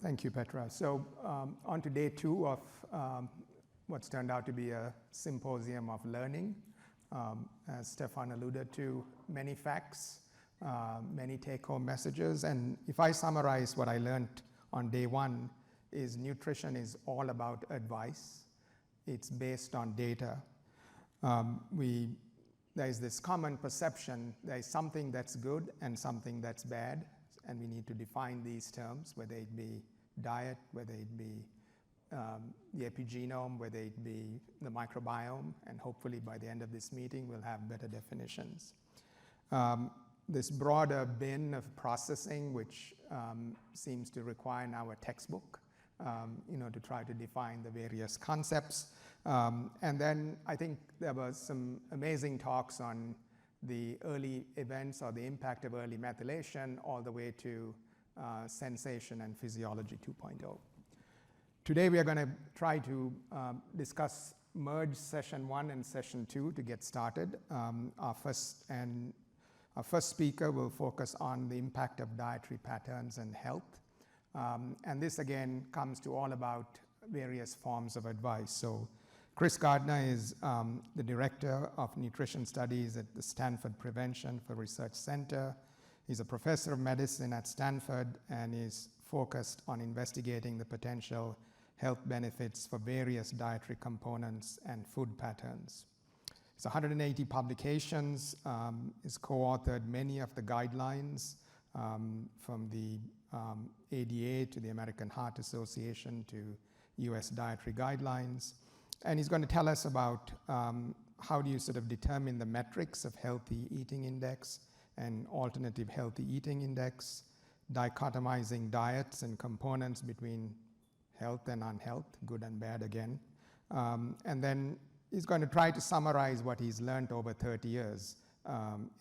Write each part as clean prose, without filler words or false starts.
Thank you, Petra. So on to day 2 of what's turned out to be a symposium of learning. As Stefan alluded to, many facts, many take-home messages. And if I summarize what I learned on day 1, is nutrition is all about advice. It's based on data. There's this common perception, there's something that's good and something that's bad, and we need to define these terms, whether it be diet, whether it be the epigenome, whether it be the microbiome, and hopefully by the end of this meeting we'll have better definitions. This broader bin of processing, which seems to require now a textbook, to try to define the various concepts. And then I think there were some amazing talks on the early events or the impact of early methylation all the way to sensation and physiology 2.0. Today we are going to try to discuss merge session 1 and session 2 to get started. Our first speaker will focus on the impact of dietary patterns and health. And this again comes to all about various forms of advice. So Chris Gardner is the Director of Nutrition Studies at the Stanford Prevention for Research Center. He's a professor of medicine at Stanford and is focused on investigating the potential health benefits for various dietary components and food patterns. It's 180 publications, he's co-authored many of the guidelines from the ADA to the American Heart Association to US dietary guidelines. And he's going to tell us about how do you sort of determine the metrics of healthy eating index and alternative healthy eating index, dichotomizing diets and components between health and unhealth, good and bad again. And then he's going to try to summarize what he's learned over 30 years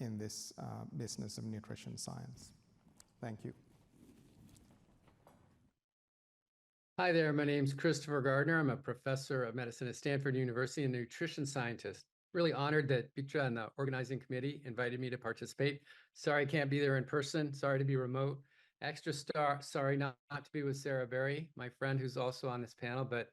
in this business of nutrition science. Thank you. Hi there, my name's Christopher Gardner. I'm a professor of medicine at Stanford University and a nutrition scientist. Really honored that Petra and the organizing committee invited me to participate. Sorry I can't be there in person, sorry to be remote. Extra sorry not to be with Sarah Berry, my friend who's also on this panel, but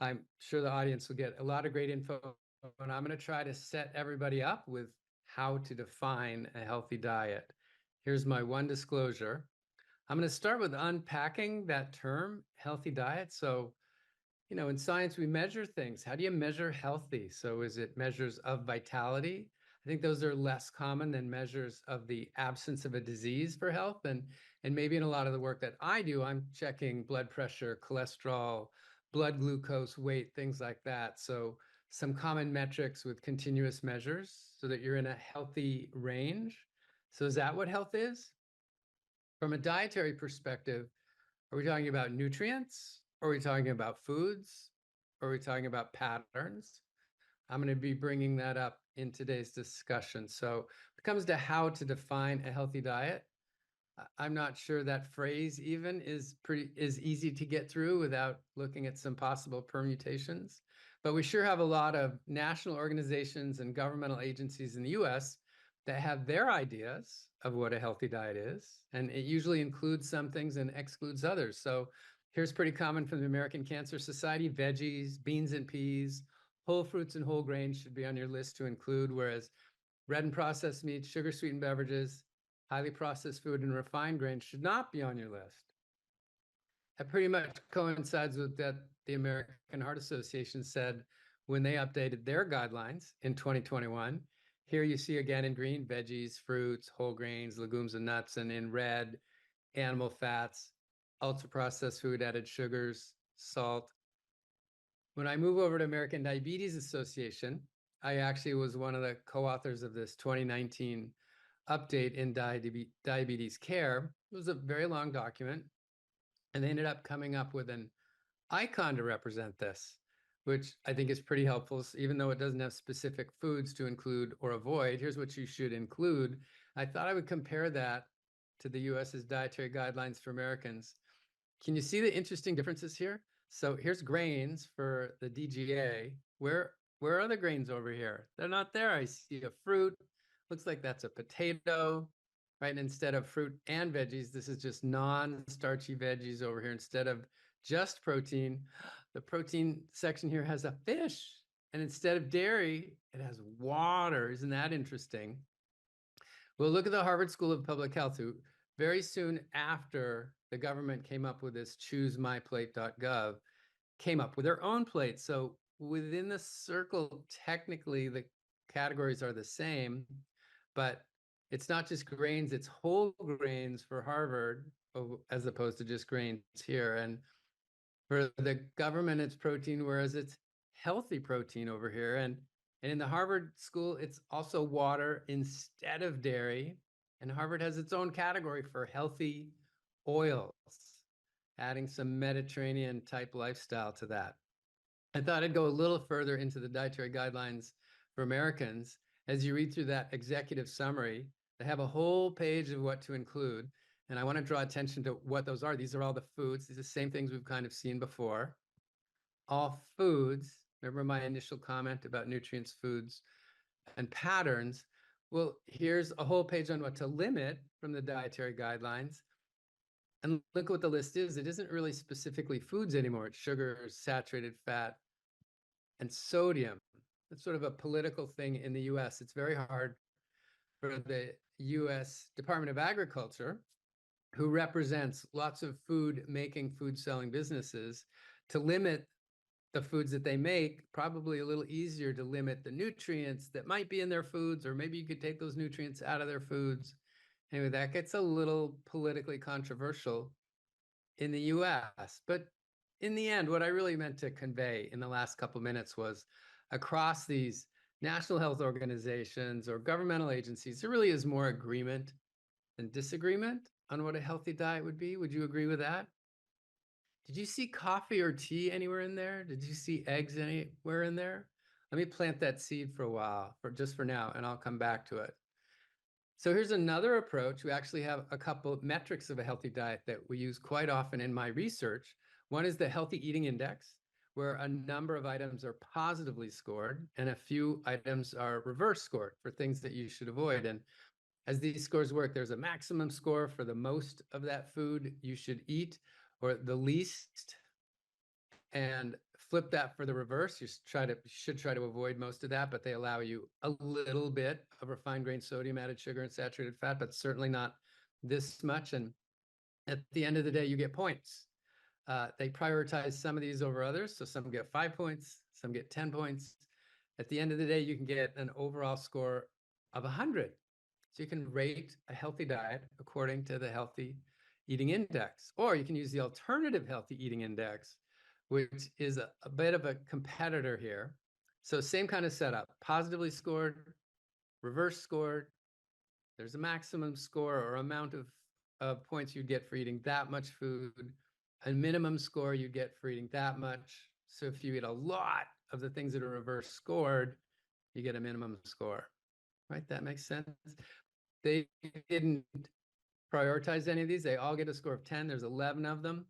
I'm sure the audience will get a lot of great info. And I'm going to try to set everybody up with how to define a healthy diet. Here's my one disclosure. I'm going to start with unpacking that term, healthy diet. So, in science, we measure things. How do you measure healthy? So is it measures of vitality? I think those are less common than measures of the absence of a disease for health. And maybe in a lot of the work that I do, I'm checking blood pressure, cholesterol, blood glucose, weight, things like that. So some common metrics with continuous measures so that you're in a healthy range. So is that what health is? From a dietary perspective, are we talking about nutrients? Are we talking about foods? Are we talking about patterns? I'm going to be bringing that up in today's discussion. So when it comes to how to define a healthy diet, I'm not sure that phrase even is easy to get through without looking at some possible permutations. But we sure have a lot of national organizations and governmental agencies in the US that have their ideas of what a healthy diet is, and it usually includes some things and excludes others. So here's pretty common from the American Cancer Society: veggies, beans and peas, whole fruits and whole grains should be on your list to include, whereas red and processed meats, sugar sweetened beverages, highly processed food, and refined grains should not be on your list. That pretty much coincides with that the American Heart Association said when they updated their guidelines in 2021. Here you see again in green, veggies, fruits, whole grains, legumes and nuts, and in red, animal fats, ultra-processed food, added sugars, salt. When I move over to American Diabetes Association, I actually was one of the co-authors of this 2019 update in diabetes care. It was a very long document, and they ended up coming up with an icon to represent this, which I think is pretty helpful. So even though it doesn't have specific foods to include or avoid, here's what you should include. I thought I would compare that to the US's dietary guidelines for Americans. Can you see the interesting differences here? So here's grains for the DGA. Where are the grains over here? They're not there. I see a fruit. Looks like that's a potato. right? And instead of fruit and veggies, this is just non-starchy veggies over here. Instead of just protein, the protein section here has a fish. And instead of dairy, it has water. Isn't that interesting? Well, look at the Harvard School of Public Health, who very soon after the government came up with this choosemyplate.gov, came up with their own plate. So within the circle, technically the categories are the same, but it's not just grains, it's whole grains for Harvard, as opposed to just grains here. And for the government, it's protein, whereas it's healthy protein over here. And in the Harvard school, it's also water instead of dairy. And Harvard has its own category for healthy oils, adding some Mediterranean type lifestyle to that. I thought I'd go a little further into the dietary guidelines for Americans. As you read through that executive summary, they have a whole page of what to include. And I want to draw attention to what those are. These are all the foods. These are the same things we've kind of seen before. All foods. Remember my initial comment about nutrients, foods, and patterns? Well, here's a whole page on what to limit from the dietary guidelines. And look what the list is. It isn't really specifically foods anymore. It's sugars, saturated fat, and sodium. It's sort of a political thing in the US. It's very hard for the US Department of Agriculture, who represents lots of food making, food selling businesses, to limit the foods that they make. Probably a little easier to limit the nutrients that might be in their foods, or maybe you could take those nutrients out of their foods. Anyway, that gets a little politically controversial in the US. But in the end, what I really meant to convey in the last couple of minutes was across these national health organizations or governmental agencies, there really is more agreement than disagreement on what a healthy diet would be. Would you agree with that? Did you see coffee or tea anywhere in there? Did you see eggs anywhere in there? Let me plant that seed for a while, just for now, and I'll come back to it. So here's another approach. We actually have a couple of metrics of a healthy diet that we use quite often in my research. One is the Healthy Eating Index, where a number of items are positively scored and a few items are reverse scored for things that you should avoid. And as these scores work, there's a maximum score for the most of that food you should eat, or the least, and flip that for the reverse. You should try to avoid most of that, but they allow you a little bit of refined grain sodium, added sugar, and saturated fat, but certainly not this much. And at the end of the day, you get points. They prioritize some of these over others. So some get 5 points, some get 10 points. At the end of the day, you can get an overall score of 100. So you can rate a healthy diet according to the Healthy Eating Index, or you can use the alternative Healthy Eating Index, which is a bit of a competitor here. So same kind of setup, positively scored, reverse scored. There's a maximum score or amount of points you'd get for eating that much food, a minimum score you get for eating that much. So if you eat a lot of the things that are reverse scored, you get a minimum score, right? That makes sense. They didn't prioritize any of these. They all get a score of 10. There's 11 of them.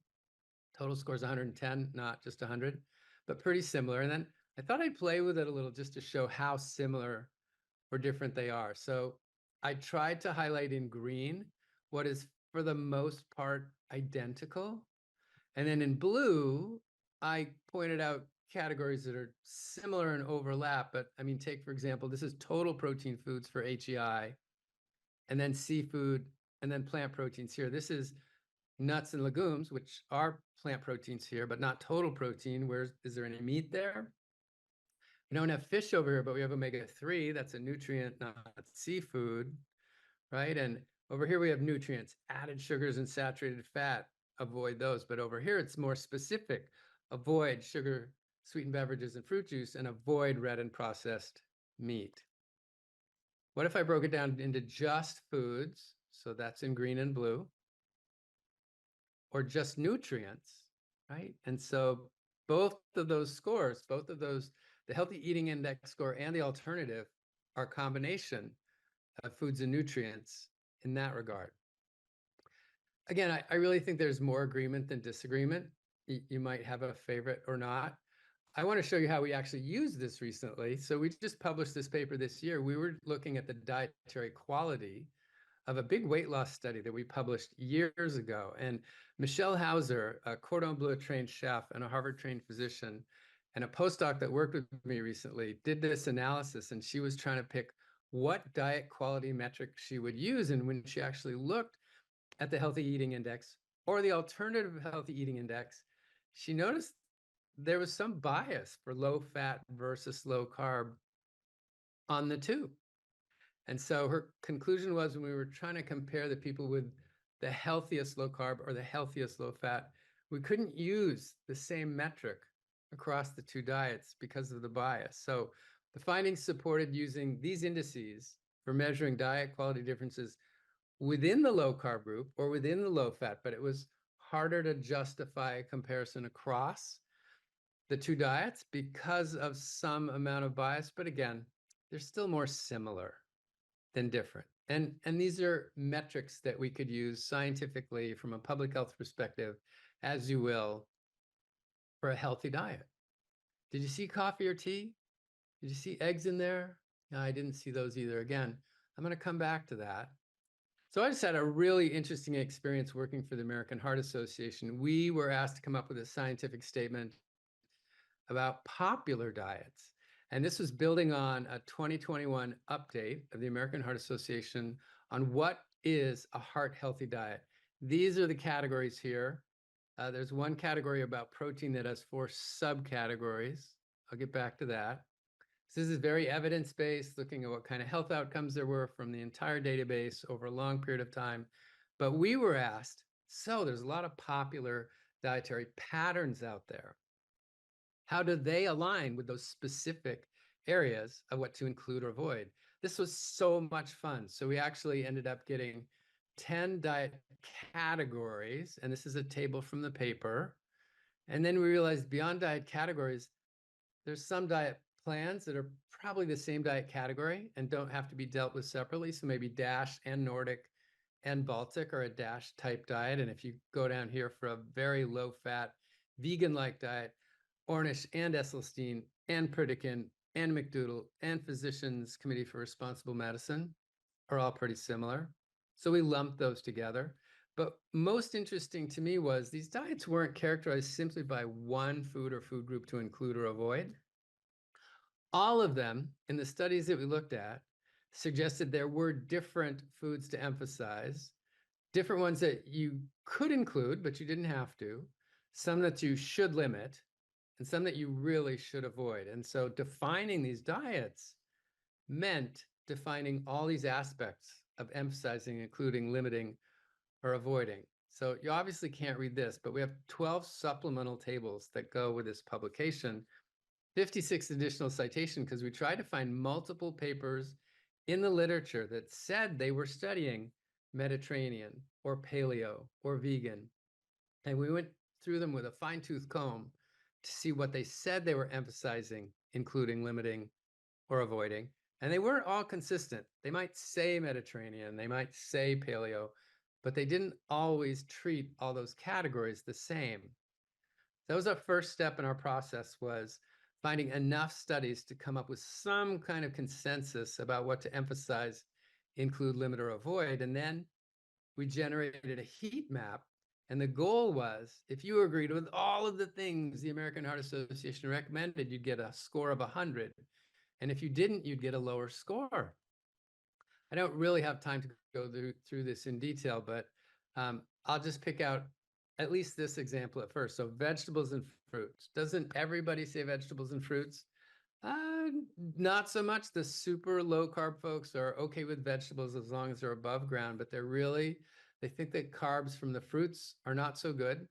Total score is 110, not just 100, but pretty similar. And then I thought I'd play with it a little just to show how similar or different they are. So I tried to highlight in green what is for the most part identical. And then in blue, I pointed out categories that are similar and overlap. But I mean, take, for example, this is total protein foods for HEI, and then seafood, and then plant proteins here. This is nuts and legumes, which are plant proteins here, but not total protein. Is there any meat there? We don't have fish over here, but we have omega-3. That's a nutrient, not seafood, right? And over here we have nutrients, added sugars and saturated fat. Avoid those. But over here it's more specific. Avoid sugar, sweetened beverages, and fruit juice, and avoid red and processed meat. What if I broke it down into just foods? So that's in green and blue. Or just nutrients, right? And so both of those scores, both of those, the Healthy Eating Index score and the alternative, are a combination of foods and nutrients in that regard. Again, I really think there's more agreement than disagreement. You might have a favorite or not. I want to show you how we actually used this recently. So we just published this paper this year. We were looking at the dietary quality of a big weight loss study that we published years ago. And Michelle Hauser, a cordon bleu trained chef and a Harvard trained physician, and a postdoc that worked with me recently did this analysis, and she was trying to pick what diet quality metric she would use. And when she actually looked at the healthy eating index or the alternative healthy eating index, she noticed there was some bias for low fat versus low carb on the two. And so her conclusion was, when we were trying to compare the people with the healthiest low carb or the healthiest low fat, we couldn't use the same metric across the two diets because of the bias. So the findings supported using these indices for measuring diet quality differences within the low carb group or within the low fat, but it was harder to justify a comparison across the two diets because of some amount of bias. But again, they're still more similar than different. And these are metrics that we could use scientifically from a public health perspective, as you will, for a healthy diet. Did you see coffee or tea? Did you see eggs in there? No, I didn't see those either. Again, I'm going to come back to that. So I just had a really interesting experience working for the American Heart Association. We were asked to come up with a scientific statement about popular diets. And this was building on a 2021 update of the American Heart Association on what is a heart healthy diet. These are the categories here. There's one category about protein that has 4 subcategories. I'll get back to that. So this is very evidence-based, looking at what kind of health outcomes there were from the entire database over a long period of time. But we were asked, so there's a lot of popular dietary patterns out there. How do they align with those specific areas of what to include or avoid? This was so much fun. So we actually ended up getting 10 diet categories, and this is a table from the paper. And then we realized beyond diet categories, there's some diet plans that are probably the same diet category and don't have to be dealt with separately. So maybe DASH and Nordic and Baltic are a DASH type diet. And if you go down here for a very low fat vegan-like diet, Ornish and Esselstyn and Pritikin and McDoodle and Physicians Committee for Responsible Medicine are all pretty similar. So we lumped those together. But most interesting to me was these diets weren't characterized simply by one food or food group to include or avoid. All of them, in the studies that we looked at, suggested there were different foods to emphasize, different ones that you could include, but you didn't have to, some that you should limit, and some that you really should avoid. And so defining these diets meant defining all these aspects of emphasizing, including, limiting, or avoiding. So you obviously can't read this, but we have 12 supplemental tables that go with this publication, 56 additional citation, because we tried to find multiple papers in the literature that said they were studying Mediterranean or paleo or vegan. And we went through them with a fine-tooth comb to see what they said they were emphasizing, including, limiting, or avoiding. And they weren't all consistent. They might say Mediterranean, they might say paleo, but they didn't always treat all those categories the same. That was our first step in our process, was finding enough studies to come up with some kind of consensus about what to emphasize, include, limit, or avoid. And then we generated a heat map. And the goal was, if you agreed with all of the things the American Heart Association recommended, you'd get a score of 100. And if you didn't, you'd get a lower score. I don't really have time to go through this in detail, but I'll just pick out at least this example at first. So vegetables and fruits. Doesn't everybody say vegetables and fruits? Not so much. The super low carb folks are okay with vegetables as long as they're above ground, but they think that carbs from the fruits are not so good.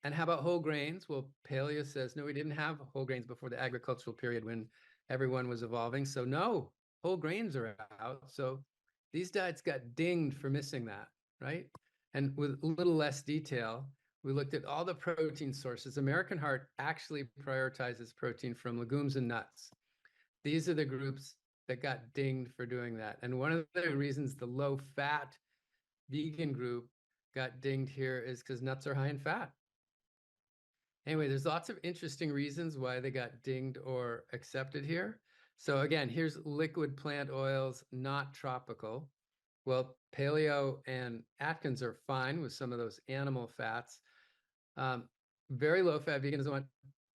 And how about whole grains? Well, paleo says, no, we didn't have whole grains before the agricultural period when everyone was evolving. So no, whole grains are out. So these diets got dinged for missing that, right? And with a little less detail, we looked at all the protein sources. American Heart actually prioritizes protein from legumes and nuts. These are the groups that got dinged for doing that. And one of the reasons the low fat vegan group got dinged here is because nuts are high in fat. Anyway, there's lots of interesting reasons why they got dinged or accepted here. So again, here's liquid plant oils, not tropical. Well, paleo and Atkins are fine with some of those animal fats. Very low fat vegan doesn't want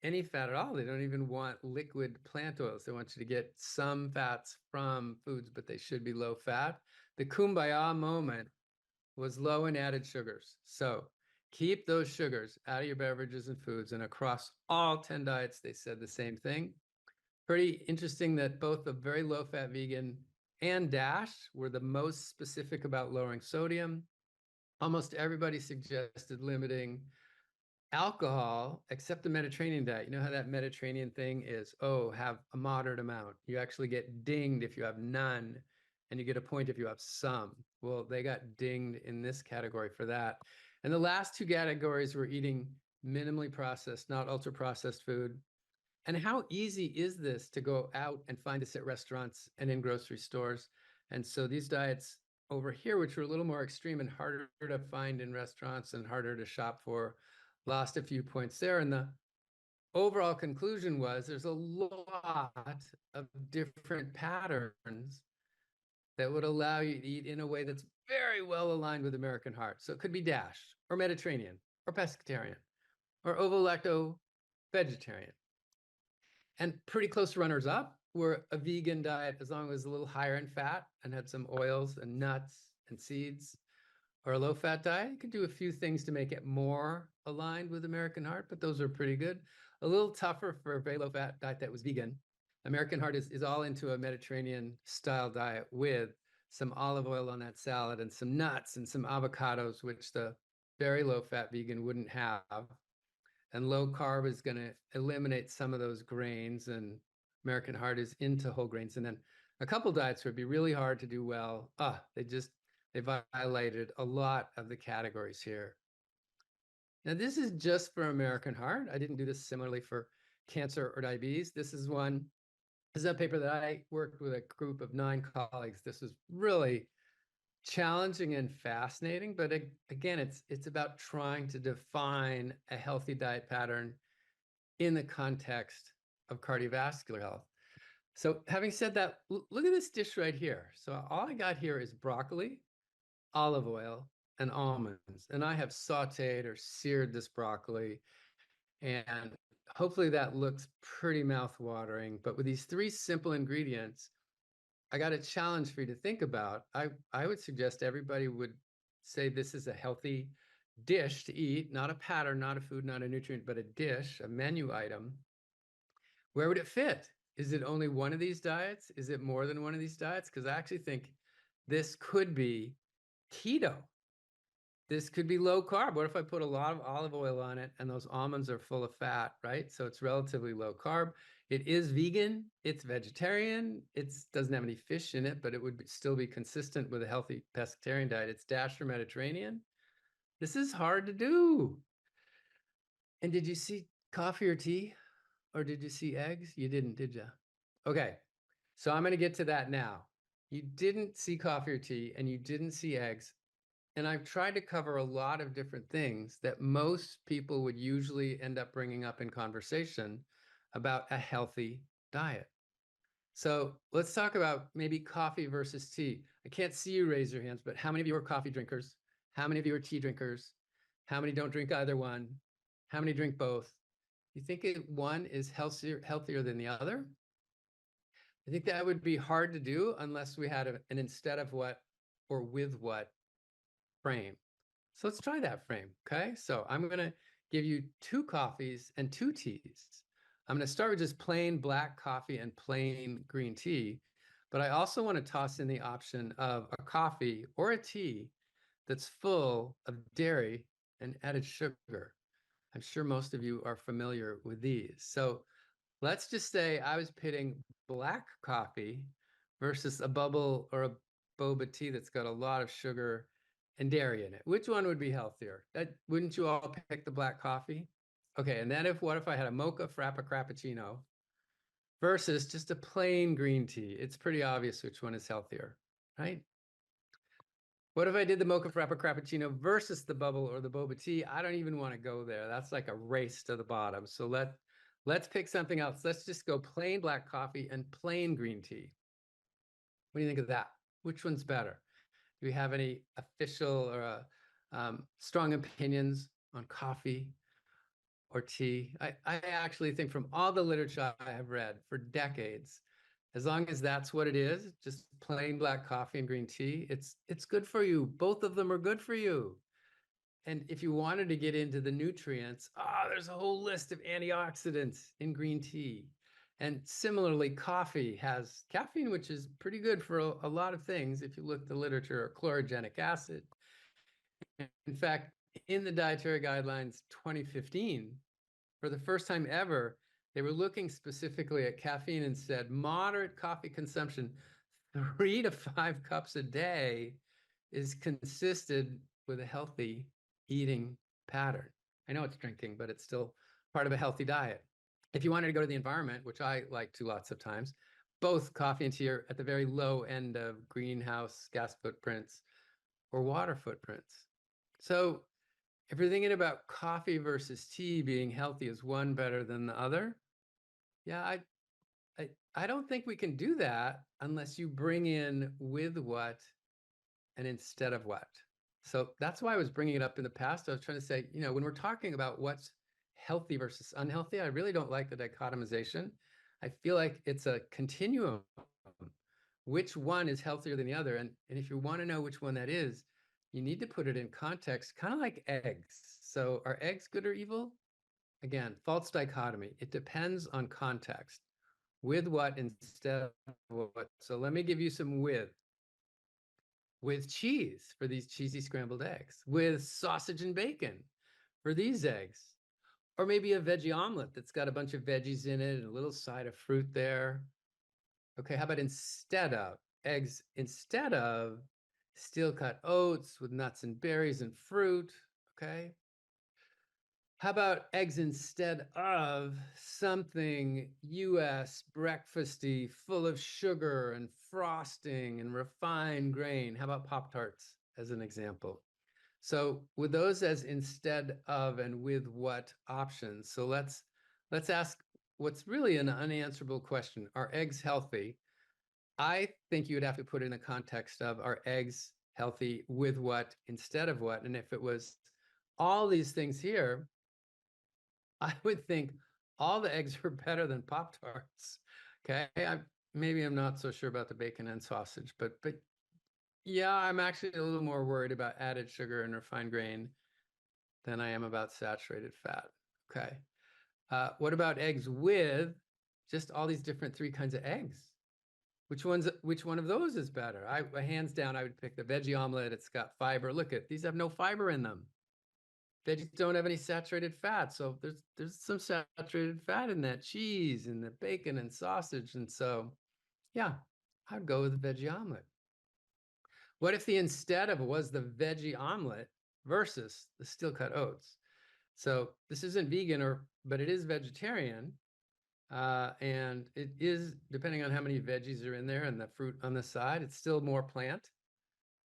any fat at all. They don't even want liquid plant oils. They want you to get some fats from foods, but they should be low fat. The kumbaya moment was low in added sugars. So keep those sugars out of your beverages and foods. And across all 10 diets, they said the same thing. Pretty interesting that both the very low fat vegan and DASH were the most specific about lowering sodium. Almost everybody suggested limiting alcohol, except the Mediterranean diet. You know how that Mediterranean thing is, oh, have a moderate amount. You actually get dinged if you have none, and you get a point if you have some. Well, they got dinged in this category for that. And the last two categories were eating minimally processed, not ultra processed food. And how easy is this to go out and find this at restaurants and in grocery stores? And so these diets over here, which were a little more extreme and harder to find in restaurants and harder to shop for, lost a few points there. And the overall conclusion was there's a lot of different patterns that would allow you to eat in a way that's very well aligned with American heart. So it could be DASH or Mediterranean or pescatarian or ovo-lacto vegetarian. And pretty close runners up were a vegan diet, as long as it was a little higher in fat and had some oils and nuts and seeds, or a low fat diet. You could do a few things to make it more aligned with American heart, but those are pretty good. A little tougher for a very low fat diet that was vegan. American heart is all into a Mediterranean style diet with some olive oil on that salad and some nuts and some avocados, which the very low fat vegan wouldn't have. And low carb is going to eliminate some of those grains, and American heart is into whole grains. And then a couple diets would be really hard to do well. They violated a lot of the categories here. Now, this is just for American heart. I didn't do this similarly for cancer or diabetes. This is a paper that I worked with a group of 9 colleagues. This is really challenging and fascinating, but again, it's about trying to define a healthy diet pattern in the context of cardiovascular health. So having said that, look at this dish right here. So all I got here is broccoli, olive oil, and almonds. And I have sauteed or seared this broccoli, and hopefully that looks pretty mouth-watering. But with these 3 simple ingredients, I got a challenge for you to think about. I would suggest everybody would say this is a healthy dish to eat, not a pattern, not a food, not a nutrient, but a dish, a menu item. Where would it fit? Is it only one of these diets? Is it more than one of these diets? Because I actually think this could be keto. This could be low carb. What if I put a lot of olive oil on it and those almonds are full of fat, right? So it's relatively low carb. It is vegan. It's vegetarian. It doesn't have any fish in it, but it would still be consistent with a healthy pescatarian diet. It's DASH or Mediterranean. This is hard to do. And did you see coffee or tea? Or did you see eggs? You didn't, did you? Okay, so I'm going to get to that now. You didn't see coffee or tea, and you didn't see eggs. And I've tried to cover a lot of different things that most people would usually end up bringing up in conversation about a healthy diet. So let's talk about maybe coffee versus tea. I can't see you raise your hands, but how many of you are coffee drinkers? How many of you are tea drinkers? How many don't drink either one? How many drink both? You think one is healthier than the other? I think that would be hard to do unless we had an instead of what or with what frame. So let's try that frame, okay? So I'm going to give you 2 coffees and 2 teas. I'm going to start with just plain black coffee and plain green tea, but I also want to toss in the option of a coffee or a tea that's full of dairy and added sugar. I'm sure most of you are familiar with these. So let's just say I was pitting black coffee versus a bubble or a boba tea that's got a lot of sugar and dairy in it. Which one would be healthier? Wouldn't you all pick the black coffee? Okay, and then what if I had a mocha frappa cappuccino versus just a plain green tea? It's pretty obvious which one is healthier, right? What if I did the mocha frappa cappuccino versus the bubble or the boba tea? I don't even want to go there. That's like a race to the bottom. So let's pick something else. Let's just go plain black coffee and plain green tea. What do you think of that? Which one's better? Do we have any official or strong opinions on coffee or tea? I actually think from all the literature I have read for decades, as long as that's what it is, just plain black coffee and green tea, it's good for you. Both of them are good for you. And if you wanted to get into the nutrients, there's a whole list of antioxidants in green tea. And similarly, coffee has caffeine, which is pretty good for a lot of things. If you look at the literature, or chlorogenic acid. In fact, in the dietary guidelines 2015, for the first time ever, they were looking specifically at caffeine and said moderate coffee consumption, 3 to 5 cups a day, is consistent with a healthy eating pattern. I know it's drinking, but it's still part of a healthy diet. If you wanted to go to the environment, which I like to lots of times, both coffee and tea are at the very low end of greenhouse gas footprints or water footprints. So if you're thinking about coffee versus tea being healthy, is one better than the other? Yeah, I don't think we can do that unless you bring in with what and instead of what. So that's why I was bringing it up in the past. I was trying to say, when we're talking about what's healthy versus unhealthy, I really don't like the dichotomization. I feel like it's a continuum. Which one is healthier than the other? And if you want to know which one that is, you need to put it in context, kind of like eggs. So are eggs good or evil? Again, false dichotomy. It depends on context. With what instead of what? So let me give you some with cheese for these cheesy scrambled eggs, with sausage and bacon for these eggs, or maybe a veggie omelet that's got a bunch of veggies in it and a little side of fruit there. Okay, how about instead of eggs, instead of steel cut oats with nuts and berries and fruit? Okay. How about eggs instead of something US breakfasty, full of sugar and frosting and refined grain? How about Pop-Tarts as an example? So with those as instead of and with what options? So let's ask what's really an unanswerable question. Are eggs healthy? I think you would have to put it in the context of, are eggs healthy with what instead of what? And if it was all these things here, I would think all the eggs are better than Pop-Tarts. Okay, maybe I'm not so sure about the bacon and sausage, but yeah, I'm actually a little more worried about added sugar and refined grain than I am about saturated fat. Okay, what about eggs with just all these different 3 kinds of eggs? Which one of those is better? Hands down, I would pick the veggie omelet. It's got fiber. Look at these, have no fiber in them. Veggies don't have any saturated fat, so there's some saturated fat in that cheese and the bacon and sausage, and so yeah, I'd go with the veggie omelet. What if the instead of was the veggie omelet versus the steel cut oats? So this isn't vegan, but it is vegetarian, and it is, depending on how many veggies are in there and the fruit on the side, it's still more plant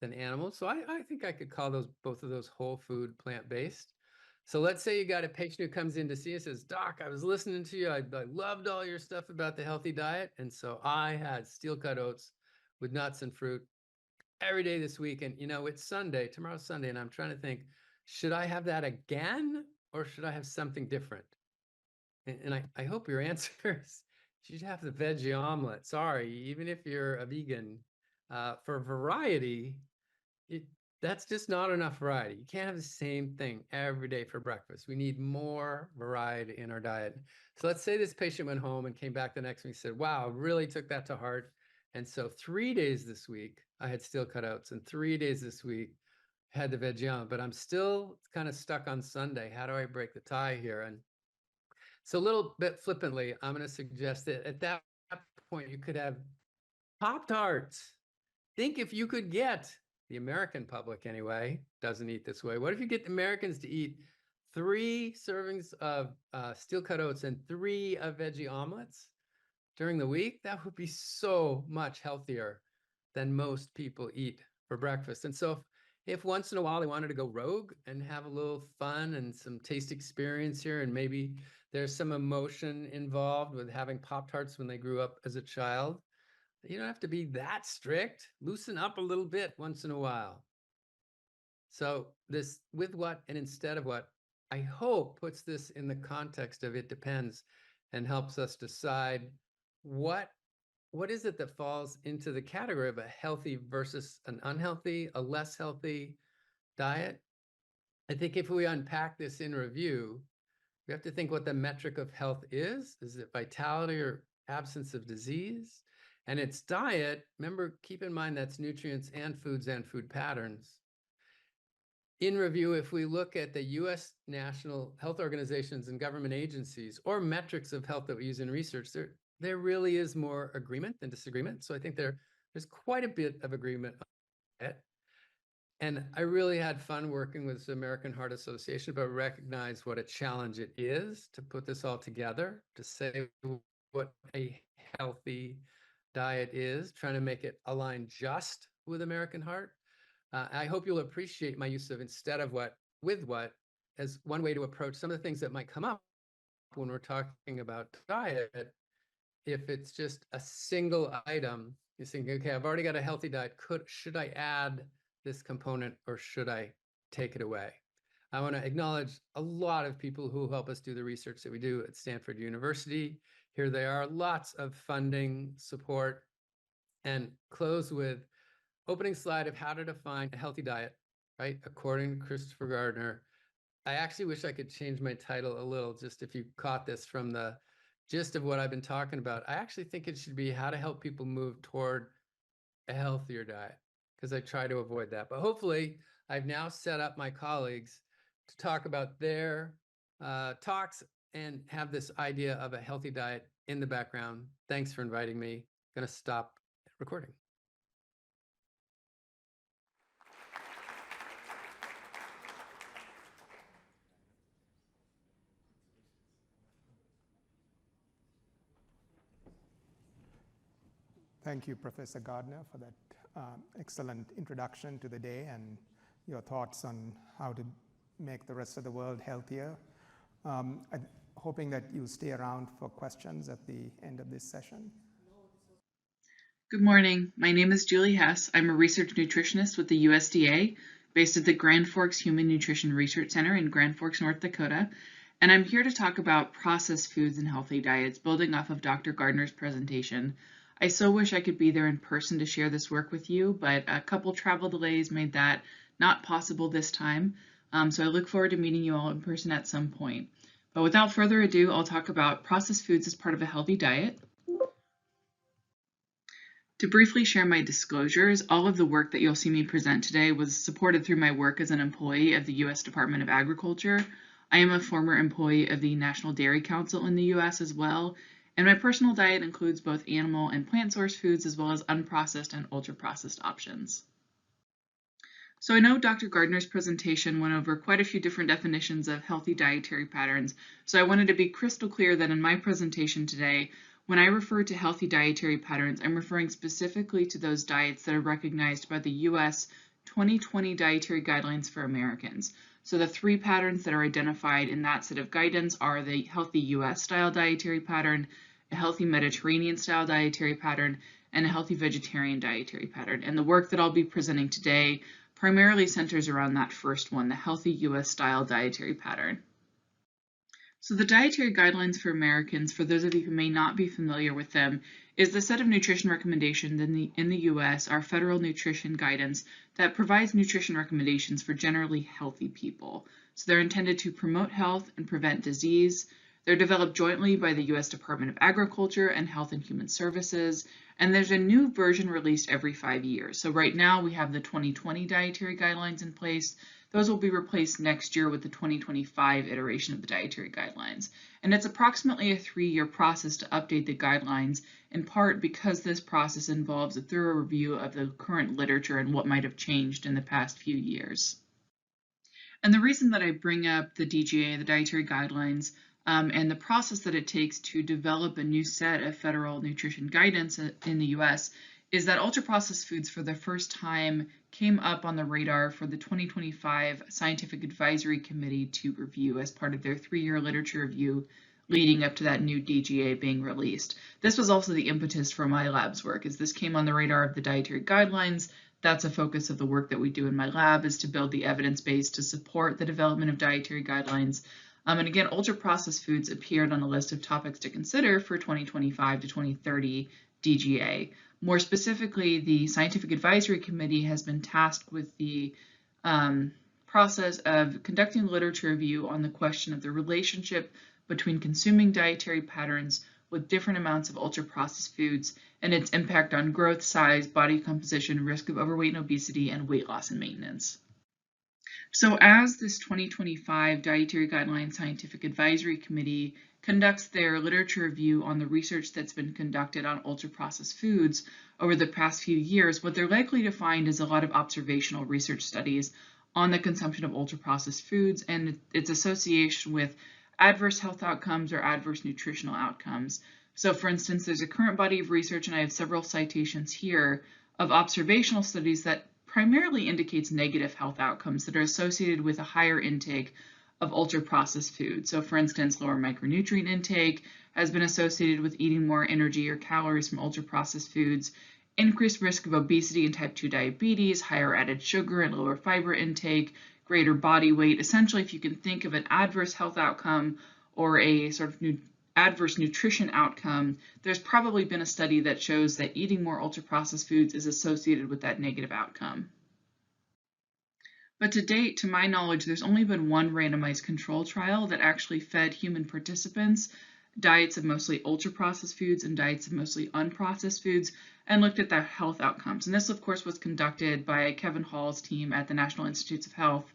than animals. So I think I could call both of those whole food plant-based. So let's say you got a patient who comes in to see us, says, Doc, I was listening to you. I loved all your stuff about the healthy diet. And so I had steel cut oats with nuts and fruit every day this week. And it's Sunday, tomorrow's Sunday. And I'm trying to think, should I have that again or should I have something different? And I hope your answer is you should have the veggie omelet. Sorry, even if you're a vegan, for variety, that's just not enough variety. You can't have the same thing every day for breakfast. We need more variety in our diet. So let's say this patient went home and came back the next week and said, wow, really took that to heart. And so 3 days this week, I had steel cut oats, and 3 days this week, I had the veggie omelet, but I'm still kind of stuck on Sunday. How do I break the tie here? And so a little bit flippantly, I'm going to suggest that at that point, you could have Pop-Tarts. Think if you could get, the American public anyway, doesn't eat this way. What if you get Americans to eat 3 servings of steel cut oats and 3 of veggie omelets during the week? That would be so much healthier than most people eat for breakfast. And so if once in a while they wanted to go rogue and have a little fun and some taste experience here, and maybe there's some emotion involved with having Pop-Tarts when they grew up as a child, You don't have to be that strict. Loosen up a little bit once in a while. So this with what and instead of what, I hope puts this in the context of it depends and helps us decide what is it that falls into the category of a healthy versus an unhealthy, a less healthy diet. I think if we unpack this in review, we have to think what the metric of health is. Is it vitality or absence of disease? And it's diet. Remember, keep in mind that's nutrients and food patterns. In review, if we look at the US national health organizations and government agencies or metrics of health that we use in research, there really is more agreement than disagreement. So I think there's quite a bit of agreement on it. And I really had fun working with the American Heart Association, but recognize what a challenge it is to put this all together, to say what a healthy diet is, trying to make it align just with American Heart. I hope you'll appreciate my use of instead of what, with what, as one way to approach some of the things that might come up when we're talking about diet. If it's just a single item, you're thinking, okay, I've already got a healthy diet. Should I add this component or should I take it away? I want to acknowledge a lot of people who help us do the research that we do at Stanford University. Here they are, lots of funding, support, and close with opening slide of how to define a healthy diet, right? According to Christopher Gardner. I actually wish I could change my title a little, just if you caught this from the gist of what I've been talking about. I actually think it should be how to help people move toward a healthier diet, because I try to avoid that. But hopefully I've now set up my colleagues to talk about their talks and have this idea of a healthy diet in the background. Thanks for inviting me. I'm going to stop recording. Thank you, Professor Gardner, for that excellent introduction to the day and your thoughts on how to make the rest of the world healthier. I'm hoping that you stay around for questions at the end of this session. Good morning. My name is Julie Hess. I'm a research nutritionist with the USDA based at the Grand Forks Human Nutrition Research Center in Grand Forks, North Dakota. And I'm here to talk about processed foods and healthy diets, building off of Dr. Gardner's presentation. I so wish I could be there in person to share this work with you, but a couple travel delays made that not possible this time. So I look forward to meeting you all in person at some point. But without further ado, I'll talk about processed foods as part of a healthy diet. To briefly share my disclosures, all of the work that you'll see me present today was supported through my work as an employee of the U.S. Department of Agriculture. I am a former employee of the National Dairy Council in the U.S. as well, and my personal diet includes both animal and plant source foods as well as unprocessed and ultra-processed options. So I know Dr. Gardner's presentation went over quite a few different definitions of healthy dietary patterns, so I wanted to be crystal clear that in my presentation today, when I refer to healthy dietary patterns, I'm referring specifically to those diets that are recognized by the U.S. 2020 Dietary Guidelines for Americans. So the three patterns that are identified in that set of guidance are the healthy U.S. style dietary pattern, a healthy Mediterranean style dietary pattern, and a healthy vegetarian dietary pattern. And the work that I'll be presenting today primarily centers around that first one, the healthy U.S. style dietary pattern. So the Dietary Guidelines for Americans, for those of you who may not be familiar with them, is the set of nutrition recommendations in the U.S., our federal nutrition guidance that provides nutrition recommendations for generally healthy people. So they're intended to promote health and prevent disease. They're developed jointly by the U.S. Department of Agriculture and Health and Human Services, and there's a new version released every 5 years. So right now we have the 2020 Dietary Guidelines in place. Those will be replaced next year with the 2025 iteration of the dietary guidelines. And it's approximately a 3-year process to update the guidelines, in part because this process involves a thorough review of the current literature and what might have changed in the past few years. And the reason that I bring up the DGA, the dietary guidelines, and the process that it takes to develop a new set of federal nutrition guidance in the US is that ultra-processed foods for the first time came up on the radar for the 2025 Scientific Advisory Committee to review as part of their 3-year literature review leading up to that new DGA being released. This was also the impetus for my lab's work, as this came on the radar of the dietary guidelines. That's a focus of the work that we do in my lab, is to build the evidence base to support the development of dietary guidelines. And again, ultra-processed foods appeared on a list of topics to consider for 2025 to 2030 DGA. More specifically, the Scientific Advisory Committee has been tasked with the process of conducting literature review on the question of the relationship between consuming dietary patterns with different amounts of ultra-processed foods and its impact on growth, size, body composition, risk of overweight and obesity, and weight loss and maintenance. So as this 2025 Dietary Guidelines Scientific Advisory Committee conducts their literature review on the research that's been conducted on ultra-processed foods over the past few years, what they're likely to find is a lot of observational research studies on the consumption of ultra-processed foods and its association with adverse health outcomes or adverse nutritional outcomes. So for instance, there's a current body of research, and I have several citations here, of observational studies that primarily indicates negative health outcomes that are associated with a higher intake of ultra-processed food. So for instance, lower micronutrient intake has been associated with eating more energy or calories from ultra-processed foods, increased risk of obesity and type 2 diabetes, higher added sugar and lower fiber intake, greater body weight. Essentially, if you can think of an adverse health outcome or a sort of adverse nutrition outcome, there's probably been a study that shows that eating more ultra-processed foods is associated with that negative outcome. But to date, to my knowledge, there's only been one randomized control trial that actually fed human participants diets of mostly ultra-processed foods and diets of mostly unprocessed foods and looked at their health outcomes. And this, of course, was conducted by Kevin Hall's team at the National Institutes of Health.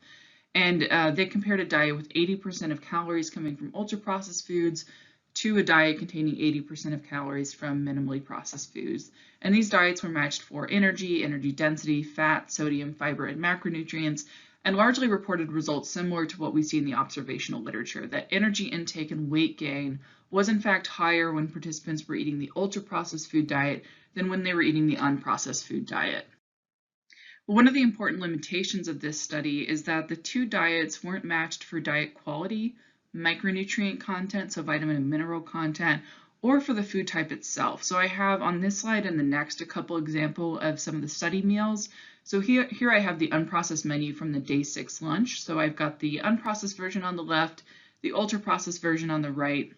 And they compared a diet with 80% of calories coming from ultra-processed foods to a diet containing 80% of calories from minimally processed foods. And these diets were matched for energy, energy density, fat, sodium, fiber, and macronutrients, and largely reported results similar to what we see in the observational literature, that energy intake and weight gain was in fact higher when participants were eating the ultra-processed food diet than when they were eating the unprocessed food diet. One of the important limitations of this study is that the two diets weren't matched for diet quality, micronutrient content, so vitamin and mineral content, or for the food type itself. So I have on this slide and the next a couple examples of some of the study meals. So here I have the unprocessed menu from the day 6 lunch. So I've got the unprocessed version on the left, the ultra-processed version on the right,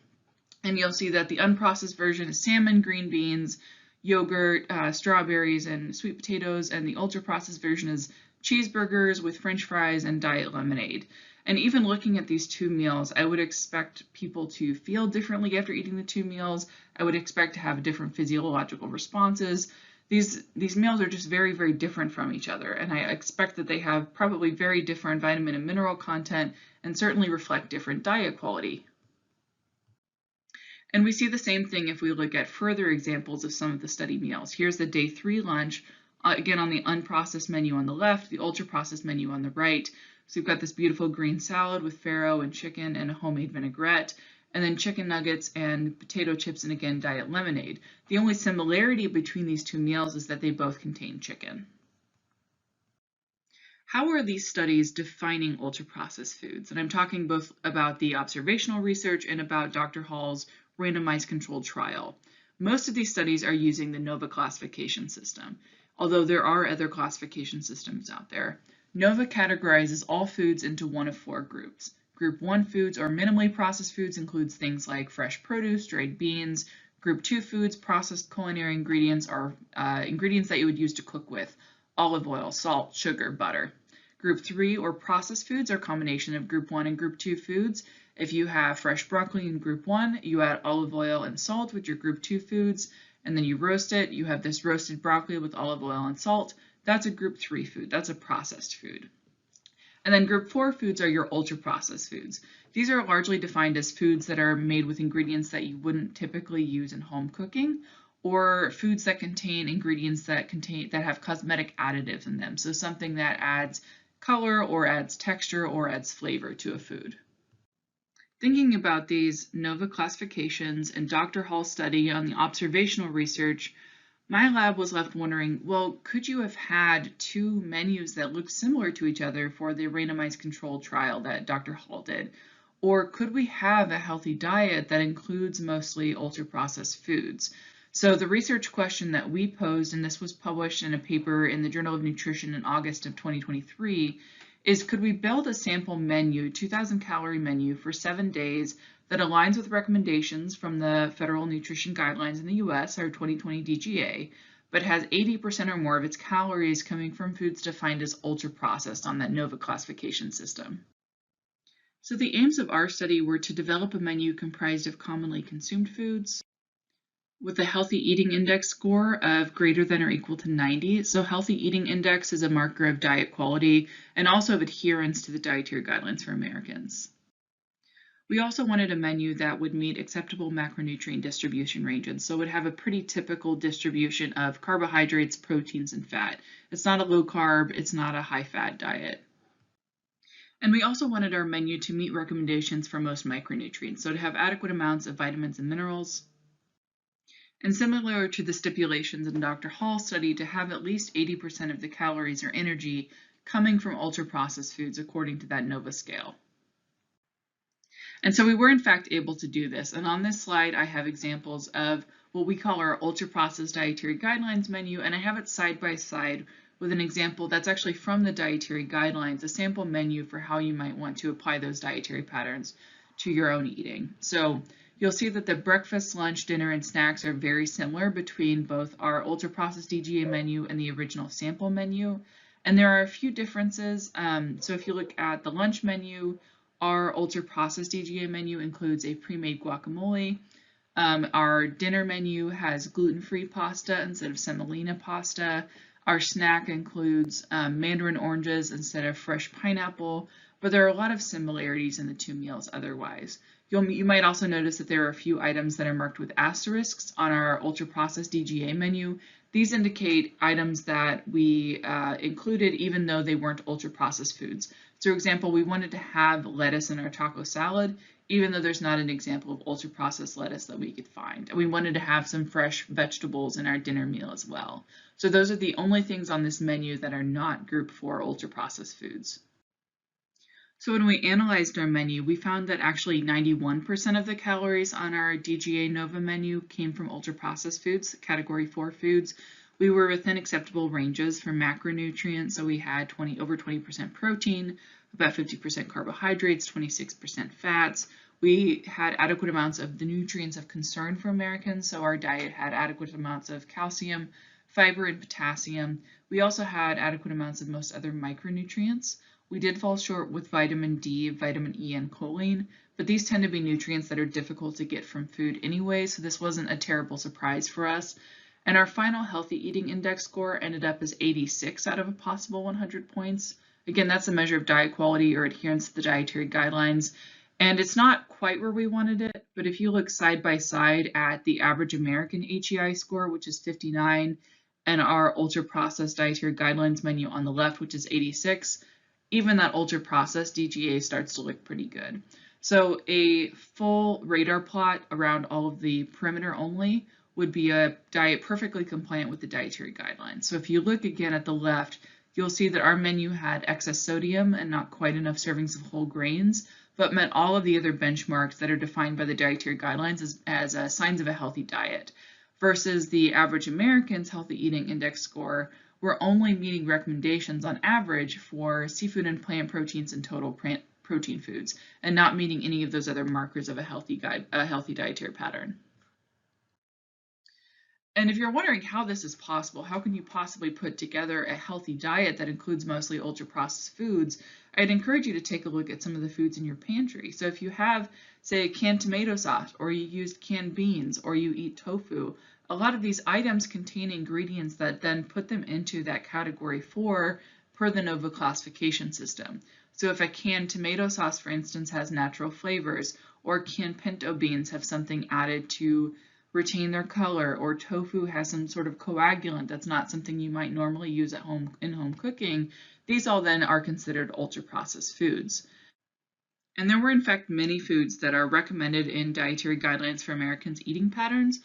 and you'll see that the unprocessed version is salmon, green beans, yogurt, strawberries, and sweet potatoes, and the ultra-processed version is cheeseburgers with french fries and diet lemonade. And even looking at these two meals, I would expect people to feel differently after eating the two meals. I would expect to have different physiological responses. These meals are just very, very different from each other, and I expect that they have probably very different vitamin and mineral content and certainly reflect different diet quality. And we see the same thing if we look at further examples of some of the study meals. Here's the day 3 lunch, again on the unprocessed menu on the left, the ultra-processed menu on the right. So we've got this beautiful green salad with farro and chicken and a homemade vinaigrette, and then chicken nuggets and potato chips and again diet lemonade. The only similarity between these two meals is that they both contain chicken. How are these studies defining ultra-processed foods? And I'm talking both about the observational research and about Dr. Hall's randomized controlled trial. Most of these studies are using the NOVA classification system, although there are other classification systems out there. NOVA categorizes all foods into one of 4 groups. Group 1 foods or minimally processed foods includes things like fresh produce, dried beans. Group 2 foods, processed culinary ingredients, are ingredients that you would use to cook with: olive oil, salt, sugar, butter. Group 3 or processed foods are a combination of Group 1 and Group 2 foods. If you have fresh broccoli in Group 1, you add olive oil and salt with your Group 2 foods, and then you roast it. You have this roasted broccoli with olive oil and salt. That's a Group 3 food. That's a processed food. And then Group 4 foods are your ultra-processed foods. These are largely defined as foods that are made with ingredients that you wouldn't typically use in home cooking, or foods that contain ingredients that have cosmetic additives in them. So something that adds color or adds texture or adds flavor to a food. Thinking about these NOVA classifications and Dr. Hall's study on the observational research, my lab was left wondering, well, could you have had 2 menus that looked similar to each other for the randomized controlled trial that Dr. Hall did? Or could we have a healthy diet that includes mostly ultra-processed foods? So the research question that we posed, and this was published in a paper in the Journal of Nutrition in August of 2023, is could we build a sample menu, 2,000 calorie menu for 7 days that aligns with recommendations from the Federal Nutrition Guidelines in the US, our 2020 DGA, but has 80% or more of its calories coming from foods defined as ultra-processed on that NOVA classification system. So the aims of our study were to develop a menu comprised of commonly consumed foods with a healthy eating index score of greater than or equal to 90. So healthy eating index is a marker of diet quality and also of adherence to the dietary guidelines for Americans. We also wanted a menu that would meet acceptable macronutrient distribution ranges, so it would have a pretty typical distribution of carbohydrates, proteins, and fat. It's not a low carb, it's not a high fat diet. And we also wanted our menu to meet recommendations for most micronutrients, so to have adequate amounts of vitamins and minerals. And similar to the stipulations in Dr. Hall's study, to have at least 80% of the calories or energy coming from ultra-processed foods according to that NOVA scale. And so we were in fact able to do this. And on this slide, I have examples of what we call our ultra-processed dietary guidelines menu, and I have it side by side with an example that's actually from the dietary guidelines, a sample menu for how you might want to apply those dietary patterns to your own eating. So you'll see that the breakfast, lunch, dinner, and snacks are very similar between both our ultra-processed DGA menu and the original sample menu. And there are a few differences. So if you look at the lunch menu, our ultra-processed DGA menu includes a pre-made guacamole. Our dinner menu has gluten-free pasta instead of semolina pasta. Our snack includes mandarin oranges instead of fresh pineapple, but there are a lot of similarities in the two meals otherwise. You might also notice that there are a few items that are marked with asterisks on our ultra-processed DGA menu. These indicate items that we included even though they weren't ultra-processed foods. So for example, we wanted to have lettuce in our taco salad, even though there's not an example of ultra-processed lettuce that we could find. And we wanted to have some fresh vegetables in our dinner meal as well. So those are the only things on this menu that are not grouped for ultra-processed foods. So when we analyzed our menu, we found that actually 91% of the calories on our DGA NOVA menu came from ultra-processed foods, category 4 foods. We were within acceptable ranges for macronutrients, so we had over 20% protein, about 50% carbohydrates, 26% fats. We had adequate amounts of the nutrients of concern for Americans, so our diet had adequate amounts of calcium, fiber, and potassium. We also had adequate amounts of most other micronutrients. We did fall short with vitamin D, vitamin E, and choline, but these tend to be nutrients that are difficult to get from food anyway, so this wasn't a terrible surprise for us. And our final healthy eating index score ended up as 86 out of a possible 100 points. Again, that's a measure of diet quality or adherence to the dietary guidelines. And it's not quite where we wanted it, but if you look side by side at the average American HEI score, which is 59, and our ultra-processed dietary guidelines menu on the left, which is 86, even that ultra-processed DGA starts to look pretty good. So a full radar plot around all of the perimeter only would be a diet perfectly compliant with the dietary guidelines. So if you look again at the left, you'll see that our menu had excess sodium and not quite enough servings of whole grains, but met all of the other benchmarks that are defined by the dietary guidelines as signs of a healthy diet, versus the average American's healthy eating index score. We're only meeting recommendations on average for seafood and plant proteins and total protein foods, and not meeting any of those other markers of a healthy dietary pattern. And if you're wondering how this is possible, how can you possibly put together a healthy diet that includes mostly ultra-processed foods, I'd encourage you to take a look at some of the foods in your pantry. So if you have, say, canned tomato sauce, or you used canned beans, or you eat tofu, a lot of these items contain ingredients that then put them into that category 4 per the NOVA classification system. So if a canned tomato sauce, for instance, has natural flavors, or canned pinto beans have something added to retain their color, or tofu has some sort of coagulant that's not something you might normally use at home in home cooking, these all then are considered ultra-processed foods. And there were in fact many foods that are recommended in dietary guidelines for Americans' eating patterns,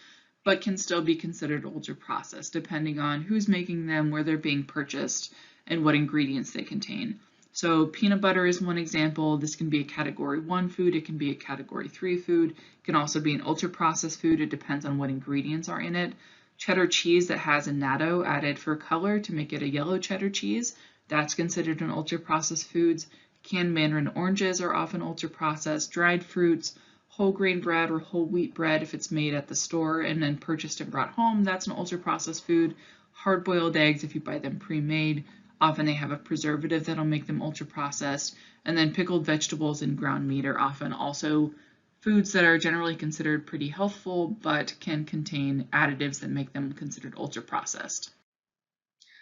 but can still be considered ultra-processed depending on who's making them, where they're being purchased, and what ingredients they contain. So peanut butter is one example. This can be a category 1 food. It can be a category 3 food. It can also be an ultra-processed food. It depends on what ingredients are in it. Cheddar cheese that has annatto added for color to make it a yellow cheddar cheese, that's considered an ultra-processed foods. Canned mandarin oranges are often ultra-processed. Dried fruits, whole grain bread or whole wheat bread, if it's made at the store and then purchased and brought home, that's an ultra-processed food. Hard-boiled eggs, if you buy them pre-made, often they have a preservative that'll make them ultra-processed. And then pickled vegetables and ground meat are often also foods that are generally considered pretty healthful, but can contain additives that make them considered ultra-processed.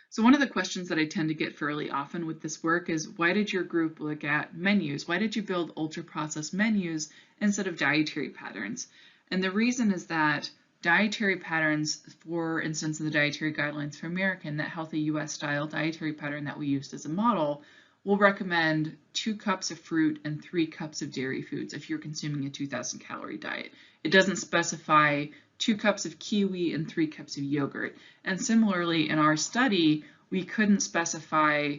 So one of the questions that I tend to get fairly often with this work is, why did your group look at menus? Why did you build ultra-processed menus instead of dietary patterns? And the reason is that dietary patterns, for instance, in the Dietary Guidelines for American, that healthy US style dietary pattern that we used as a model, will recommend 2 cups of fruit and 3 cups of dairy foods if you're consuming a 2,000 calorie diet. It doesn't specify 2 cups of kiwi and 3 cups of yogurt. And similarly, in our study, we couldn't specify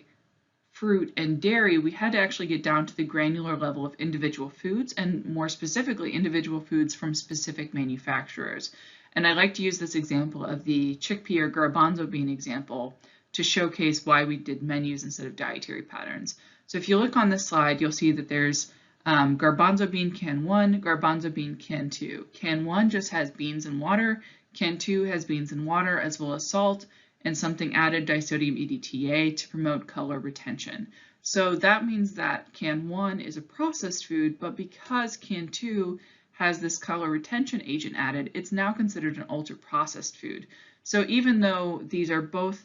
fruit and dairy. We had to actually get down to the granular level of individual foods, and more specifically, individual foods from specific manufacturers. And I like to use this example of the chickpea or garbanzo bean example to showcase why we did menus instead of dietary patterns. So if you look on this slide, you'll see that there's garbanzo bean can 1, garbanzo bean can 2. Can 1 just has beans and water. Can 2 has beans and water as well as salt and something added, disodium EDTA, to promote color retention. So that means that can 1 is a processed food, but because can 2 has this color retention agent added, it's now considered an ultra-processed food. So even though these are both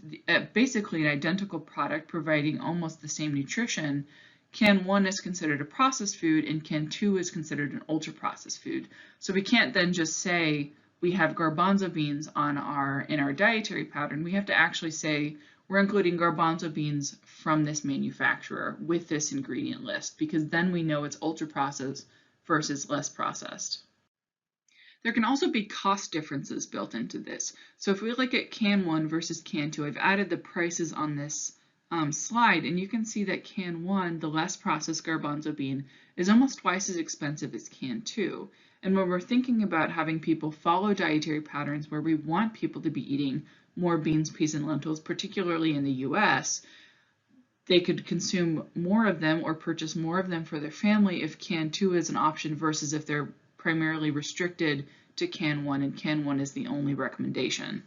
basically an identical product providing almost the same nutrition, can 1 is considered a processed food and can 2 is considered an ultra-processed food. So we can't then just say we have garbanzo beans in our dietary pattern. We have to actually say we're including garbanzo beans from this manufacturer with this ingredient list, because then we know it's ultra-processed versus less processed. There can also be cost differences built into this. So if we look at can 1 versus can 2, I've added the prices on this slide, and you can see that can 1, the less processed garbanzo bean, is almost twice as expensive as can 2. And when we're thinking about having people follow dietary patterns where we want people to be eating more beans, peas, and lentils, particularly in the US, they could consume more of them or purchase more of them for their family if can 2 is an option versus if they're primarily restricted to can 1 and can 1 is the only recommendation.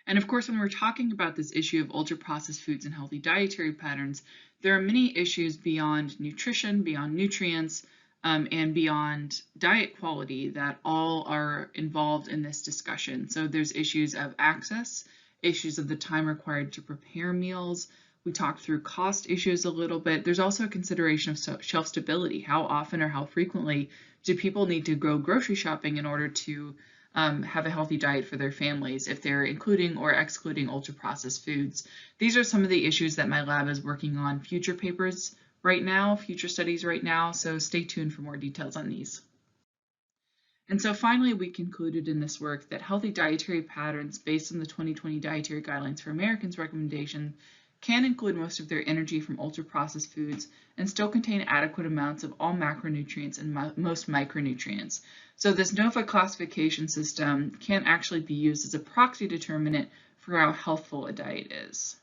And of course, when we're talking about this issue of ultra-processed foods and healthy dietary patterns, there are many issues beyond nutrition, beyond nutrients, and beyond diet quality that all are involved in this discussion. So there's issues of access, issues of the time required to prepare meals. We talked through cost issues a little bit. There's also a consideration of shelf stability. How often or how frequently do people need to go grocery shopping in order to have a healthy diet for their families if they're including or excluding ultra-processed foods? These are some of the issues that my lab is working on future papers right now, future studies right now, so stay tuned for more details on these. And so finally, we concluded in this work that healthy dietary patterns based on the 2020 Dietary Guidelines for Americans recommendation can include most of their energy from ultra-processed foods and still contain adequate amounts of all macronutrients and most micronutrients. So this NOVA classification system can actually be used as a proxy determinant for how healthful a diet is.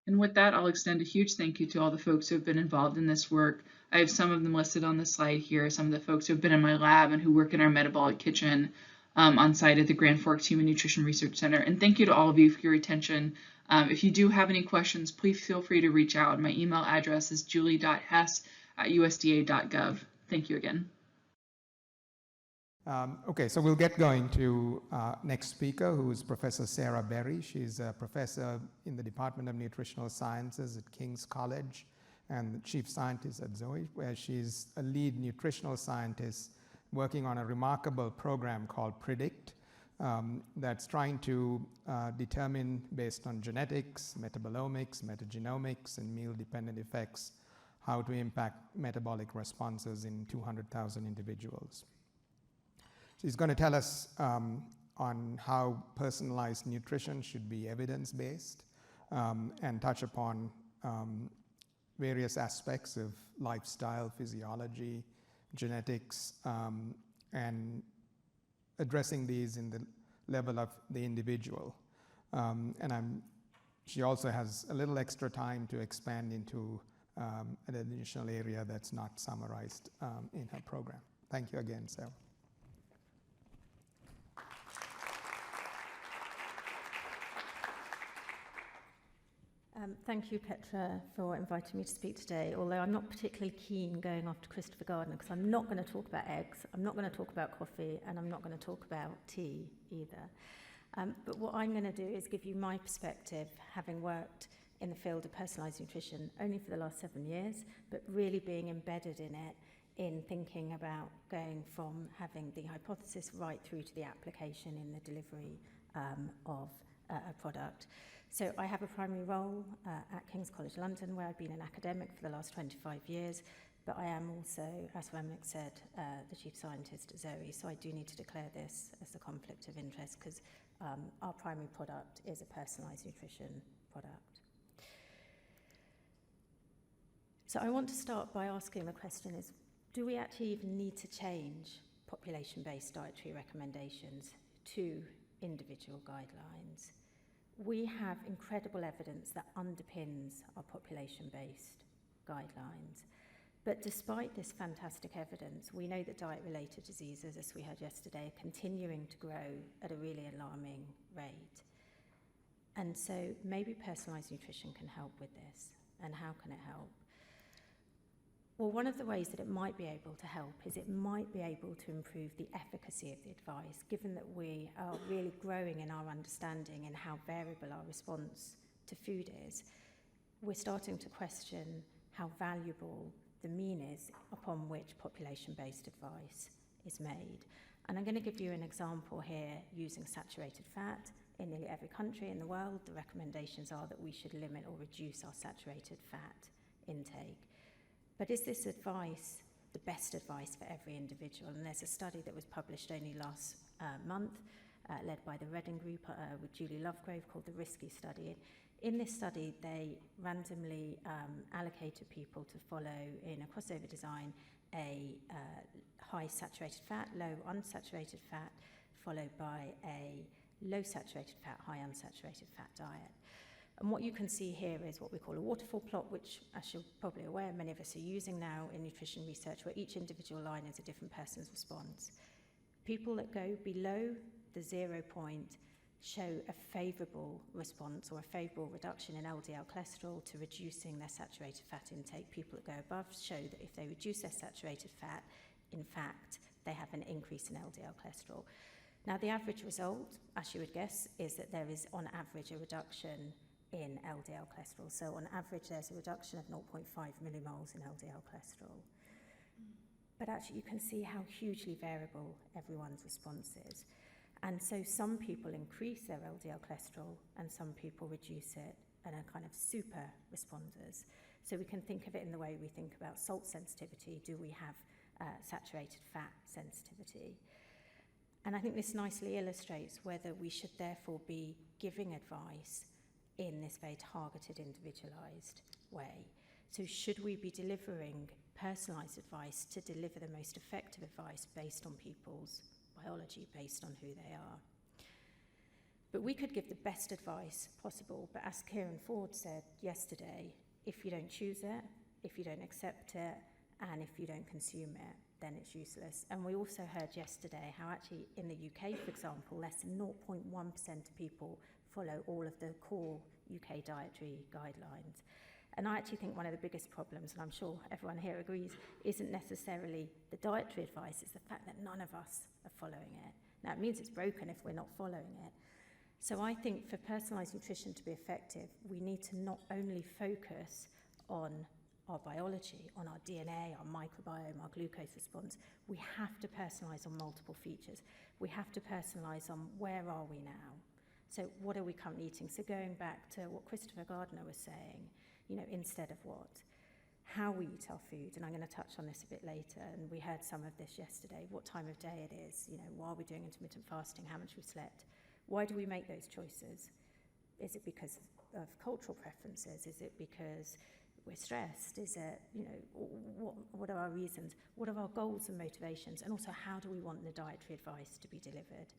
And with that, I'll extend a huge thank you to all the folks who have been involved in this work. I have some of them listed on the slide here, some of the folks who have been in my lab and who work in our metabolic kitchen on site at the Grand Forks Human Nutrition Research Center. And thank you to all of you for your attention. If you do have any questions, please feel free to reach out. My email address is julie.hess@usda.gov. Thank you again. Okay, so we'll get going to next speaker, who is Professor Sarah Berry. She's a professor in the Department of Nutritional Sciences at King's College and the chief scientist at Zoe, where she's a lead nutritional scientist working on a remarkable program called PREDICT that's trying to determine, based on genetics, metabolomics, metagenomics, and meal-dependent effects, how to impact metabolic responses in 200,000 individuals. She's going to tell us on how personalized nutrition should be evidence-based, and touch upon various aspects of lifestyle, physiology, genetics, and addressing these in the level of the individual. She also has a little extra time to expand into an additional area that's not summarized in her program. Thank you again, Sarah. Thank you, Petra, for inviting me to speak today, although I'm not particularly keen going after Christopher Gardner, because I'm not going to talk about eggs, I'm not going to talk about coffee, and I'm not going to talk about tea either. But what I'm going to do is give you my perspective, having worked in the field of personalised nutrition only for the last 7 years, but really being embedded in it, in thinking about going from having the hypothesis right through to the application in the delivery of a product. So I have a primary role at King's College London, where I've been an academic for the last 25 years, but I am also, as Ramnik said, the chief scientist at Zoe, so I do need to declare this as a conflict of interest, because our primary product is a personalised nutrition product. So I want to start by asking the question is, do we actually even need to change population-based dietary recommendations to individual guidelines? We have incredible evidence that underpins our population-based guidelines. But despite this fantastic evidence, we know that diet-related diseases, as we heard yesterday, are continuing to grow at a really alarming rate. And so maybe personalised nutrition can help with this. And how can it help? Well, one of the ways that it might be able to help is it might be able to improve the efficacy of the advice, given that we are really growing in our understanding and how variable our response to food is. We're starting to question how valuable the mean is upon which population-based advice is made. And I'm going to give you an example here using saturated fat. In nearly every country in the world, the recommendations are that we should limit or reduce our saturated fat intake. But is this advice the best advice for every individual? And there's a study that was published only last month, led by the Reading Group with Julie Lovegrove, called the Risky Study. In this study, they randomly allocated people to follow, in a crossover design, a high saturated fat, low unsaturated fat, followed by a low saturated fat, high unsaturated fat diet. And what you can see here is what we call a waterfall plot, which, as you're probably aware, many of us are using now in nutrition research, where each individual line is a different person's response. People that go below the 0 point show a favourable response or a favourable reduction in LDL cholesterol to reducing their saturated fat intake. People that go above show that if they reduce their saturated fat, in fact, they have an increase in LDL cholesterol. Now, the average result, as you would guess, is that there is, on average, a reduction in LDL cholesterol. So on average, there's a reduction of 0.5 millimoles in LDL cholesterol. But actually, you can see how hugely variable everyone's response is. And so some people increase their LDL cholesterol and some people reduce it and are kind of super responders. So we can think of it in the way we think about salt sensitivity. Do we have saturated fat sensitivity? And I think this nicely illustrates whether we should therefore be giving advice in this very targeted, individualized way. So should we be delivering personalized advice to deliver the most effective advice based on people's biology, based on who they are? But we could give the best advice possible, but as Kieran Ford said yesterday, if you don't choose it, if you don't accept it, and if you don't consume it, then it's useless. And we also heard yesterday how actually in the UK, for example, less than 0.1% of people follow all of the core UK dietary guidelines. And I actually think one of the biggest problems, and I'm sure everyone here agrees, isn't necessarily the dietary advice, it's the fact that none of us are following it. Now, it means it's broken if we're not following it. So I think for personalised nutrition to be effective, we need to not only focus on our biology, on our DNA, our microbiome, our glucose response, we have to personalise on multiple features. We have to personalise on where are we now? So what are we currently eating? So going back to what Christopher Gardner was saying, you know, instead of what? how we eat our food, and I'm going to touch on this a bit later, and we heard some of this yesterday, what time of day it is, you know, why we're doing intermittent fasting, how much we've slept. Why do we make those choices? Is it because of cultural preferences? Is it because we're stressed? Is it, you know, what are our reasons? What are our goals and motivations? And also, how do we want the dietary advice to be delivered?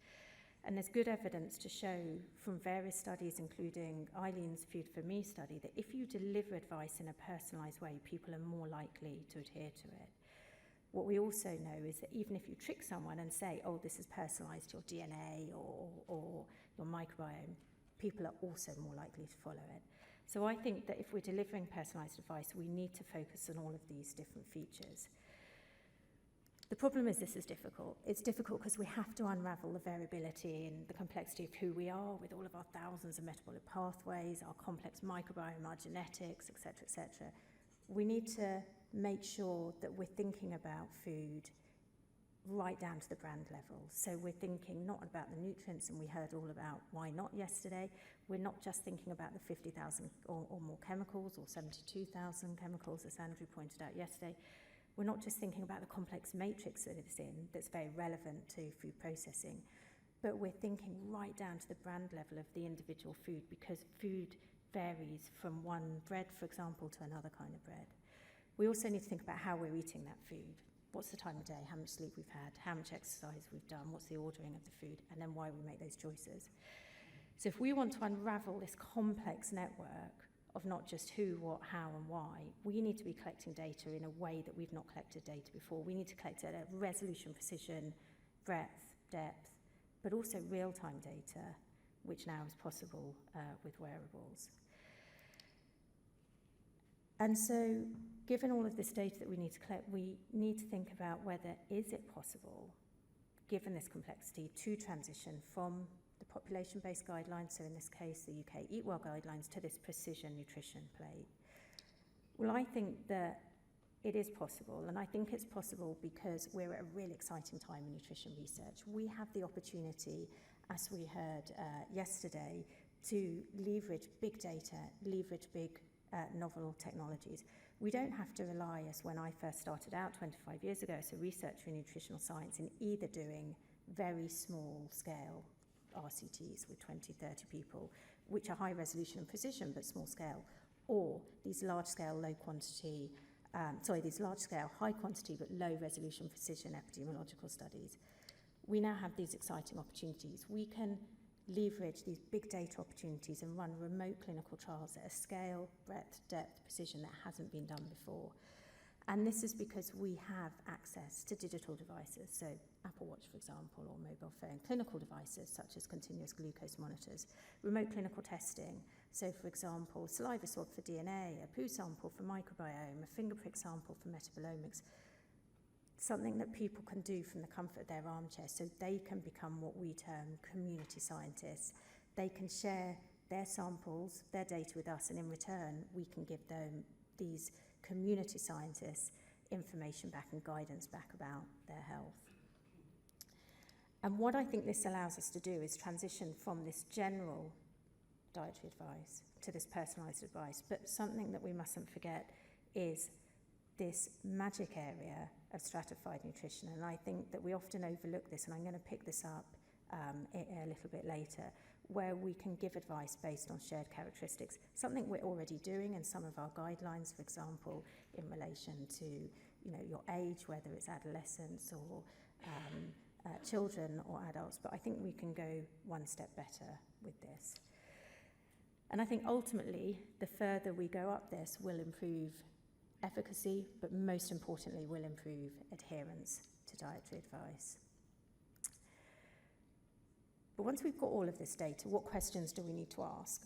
And there's good evidence to show from various studies, including Eileen's Food for Me study, that if you deliver advice in a personalised way, people are more likely to adhere to it. What we also know is that even if you trick someone and say, oh, this is personalised to your DNA or your microbiome, people are also more likely to follow it. So I think that if we're delivering personalised advice, we need to focus on all of these different features. The problem is this is difficult. It's difficult because we have to unravel the variability and the complexity of who we are with all of our thousands of metabolic pathways, our complex microbiome, our genetics, et cetera, We need to make sure that we're thinking about food right down to the brand level. So we're thinking not about the nutrients, and we heard all about why not yesterday. We're not just thinking about the 50,000 or more chemicals, or 72,000 chemicals, as Andrew pointed out yesterday. We're not just thinking about the complex matrix that it's in, that's very relevant to food processing, but we're thinking right down to the brand level of the individual food, because food varies from one bread, for example, to another kind of bread. We also need to think about how we're eating that food. What's the time of day, how much sleep we've had, how much exercise we've done, what's the ordering of the food, and then why we make those choices. So if we want to unravel this complex network of not just who, what, how, and why, we need to be collecting data in a way that we've not collected data before. We need to collect it at resolution, precision, breadth, depth, but also real-time data, which now is possible with wearables. And so, given all of this data that we need to collect, we need to think about whether is it possible, given this complexity, to transition from the population-based guidelines, so in this case the UK Eat Well guidelines, to this precision nutrition plate. Well, I think that it is possible, and I think it's possible because we're at a really exciting time in nutrition research. We have the opportunity, as we heard yesterday, to leverage big data, leverage big novel technologies. We don't have to rely, as when I first started out 25 years ago as a researcher in nutritional science, in either doing very small scale RCTs with 20, 30 people, which are high resolution and precision but small scale, or these large scale, these large scale, high quantity but low resolution precision epidemiological studies. We now have these exciting opportunities. We can leverage these big data opportunities and run remote clinical trials at a scale, breadth, depth, precision that hasn't been done before. And this is because we have access to digital devices, so Apple Watch, for example, or mobile phone, clinical devices such as continuous glucose monitors, remote clinical testing, so for example, saliva swab for DNA, a poo sample for microbiome, a finger prick sample for metabolomics, something that people can do from the comfort of their armchair, so they can become what we term community scientists. They can share their samples, their data with us, and in return, we can give them, these community scientists, information back and guidance back about their health. And what I think this allows us to do is transition from this general dietary advice to this personalised advice. But something that we mustn't forget is this magic area of stratified nutrition. And I think that we often overlook this, and I'm going to pick this up a little bit later, where we can give advice based on shared characteristics, something we're already doing in some of our guidelines, for example, in relation to your age, whether it's adolescents or children or adults, but I think we can go one step better with this. And I think ultimately, the further we go up this will improve efficacy, but most importantly will improve adherence to dietary advice. But once we've got all of this data, what questions do we need to ask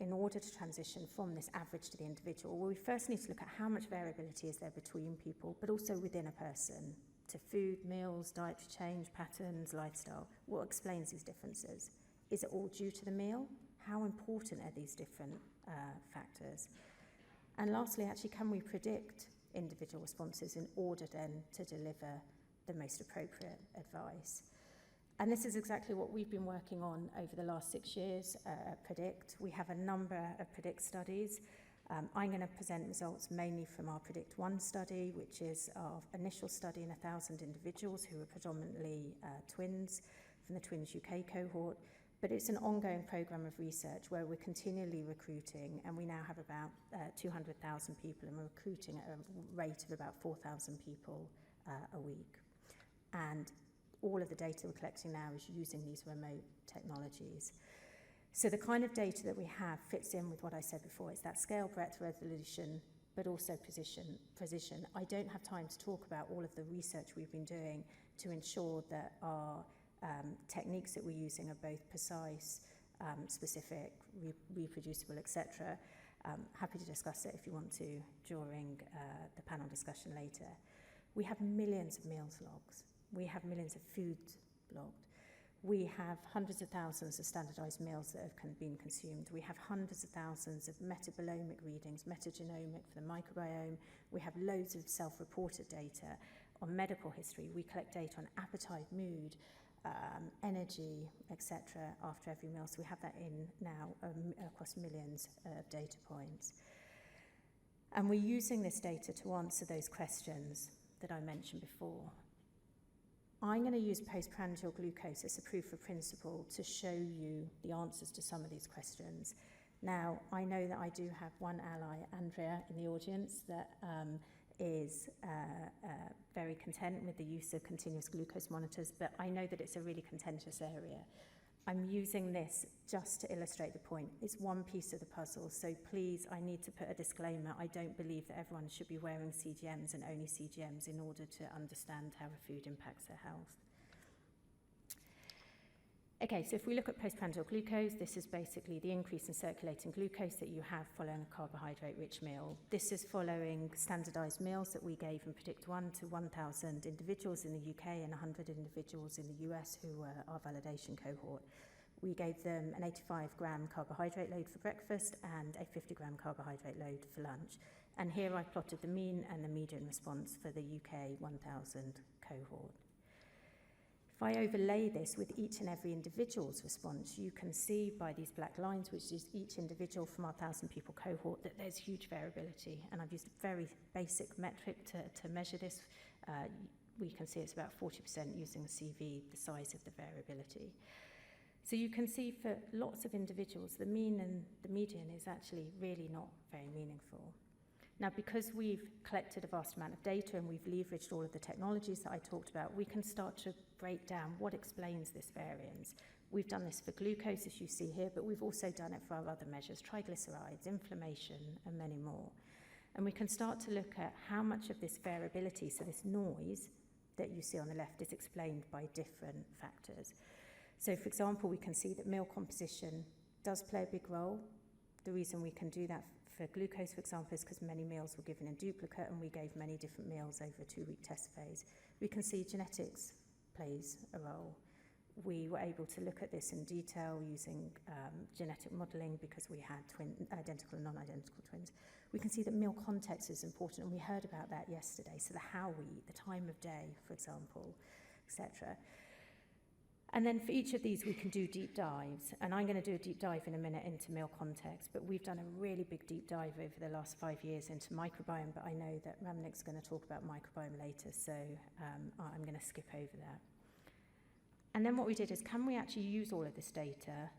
in order to transition from this average to the individual? Well, we first need to look at how much variability is there between people, but also within a person, to food, meals, dietary change, patterns, lifestyle. What explains these differences? Is it all due to the meal? How important are these different factors? And lastly, actually, can we predict individual responses in order then to deliver the most appropriate advice? And this is exactly what we've been working on over the last 6 years at PREDICT. We have a number of PREDICT studies. I'm going to present results mainly from our Predict1 study, which is our initial study in 1,000 individuals who were predominantly twins from the Twins UK cohort. But it's an ongoing program of research where we're continually recruiting, and we now have about 200,000 people, and we're recruiting at a rate of about 4,000 people a week. And all of the data we're collecting now is using these remote technologies. So the kind of data that we have fits in with what I said before. It's that scale, breadth, resolution, but also precision. I don't have time to talk about all of the research we've been doing to ensure that our techniques that we're using are both precise, specific, reproducible, etc. Happy to discuss it if you want to during the panel discussion later. We have millions of meals logs. We have millions of foods logged. We have hundreds of thousands of standardized meals that have been consumed. We have hundreds of thousands of metabolomic readings, metagenomic for the microbiome. We have loads of self-reported data on medical history. We collect data on appetite, mood, energy, etc. after every meal. So we have that in now across millions of data points. And we're using this data to answer those questions that I mentioned before. I'm going to use postprandial glucose as a proof of principle to show you the answers to some of these questions. Now, I know that I do have one ally, Andrea, in the audience that is very content with the use of continuous glucose monitors, but I know that it's a really contentious area. I'm using this just to illustrate the point. It's one piece of the puzzle, so please, I need to put a disclaimer. I don't believe that everyone should be wearing CGMs and only CGMs in order to understand how a food impacts their health. Okay, so if we look at postprandial glucose, this is basically the increase in circulating glucose that you have following a carbohydrate-rich meal. This is following standardized meals that we gave in Predict1 to 1,000 individuals in the UK and 100 individuals in the US who were our validation cohort. We gave them an 85-gram carbohydrate load for breakfast and a 50-gram carbohydrate load for lunch. And here I plotted the mean and the median response for the UK 1,000 cohort. If I overlay this with each and every individual's response, you can see by these black lines, which is each individual from our 1,000 people cohort, that there's huge variability. And I've used a very basic metric to measure this. We can see it's about 40% using CV, the size of the variability. So you can see for lots of individuals, the mean and the median is actually really not very meaningful. Now, because we've collected a vast amount of data and we've leveraged all of the technologies that I talked about, we can start to break down what explains this variance. We've done this for glucose, as you see here, but we've also done it for our other measures, triglycerides, inflammation, and many more. And we can start to look at how much of this variability, so this noise that you see on the left, is explained by different factors. So, for example, we can see that meal composition does play a big role. The reason we can do that for glucose, for example, is because many meals were given in duplicate and we gave many different meals over a 2-week test phase. We can see genetics plays a role. We were able to look at this in detail using genetic modelling because we had identical and non-identical twins. We can see that meal context is important, and we heard about that yesterday. So the how we eat, the time of day, for example, etc. And then for each of these, we can do deep dives. And I'm going to do a deep dive in a minute into meal context, but we've done a really big deep dive over the last 5 years into microbiome, but I know that Ramnik's going to talk about microbiome later, so I'm going to skip over that. And then what we did is, can we actually use all of this data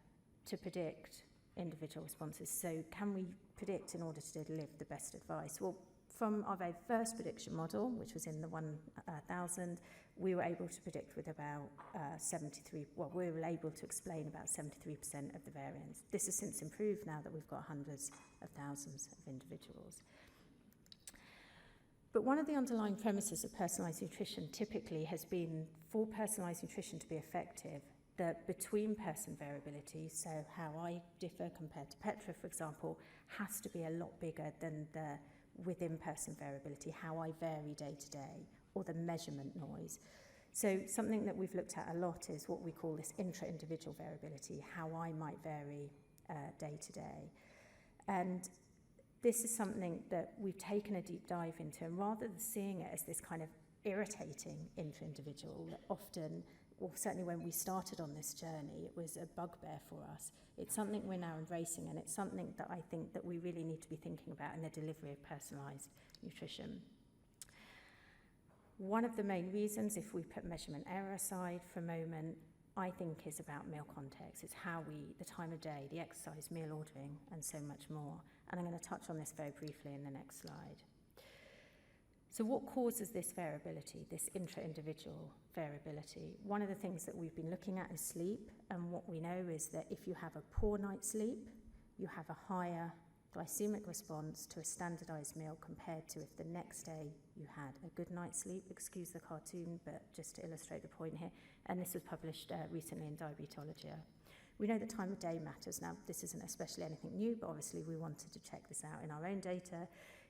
to predict individual responses? So can we predict in order to deliver the best advice? Well, from our very first prediction model, which was in the 1,000, we were able to predict with about we were able to explain about 73% of the variance. This has since improved now that we've got hundreds of thousands of individuals. But one of the underlying premises of personalised nutrition typically has been, for personalised nutrition to be effective, the between-person variability, so how I differ compared to Petra, for example, has to be a lot bigger than the within-person variability, how I vary day to day, or the measurement noise. So something that we've looked at a lot is what we call this intra-individual variability, how I might vary day to day. And this is something that we've taken a deep dive into, and rather than seeing it as this kind of irritating intra-individual that often well, certainly when we started on this journey, it was a bugbear for us. It's something we're now embracing, and it's something that I think that we really need to be thinking about in the delivery of personalised nutrition. One of the main reasons, if we put measurement error aside for a moment, I think is about meal context. It's how the time of day, the exercise, meal ordering, and so much more. And I'm going to touch on this very briefly in the next slide. So what causes this variability, this intra-individual variability? One of the things that we've been looking at is sleep, and what we know is that if you have a poor night's sleep, you have a higher glycemic response to a standardized meal compared to if the next day you had a good night's sleep. Excuse the cartoon, but just to illustrate the point here. And this was published recently in Diabetology. We know that time of day matters. Now, this isn't especially anything new, but obviously we wanted to check this out in our own data.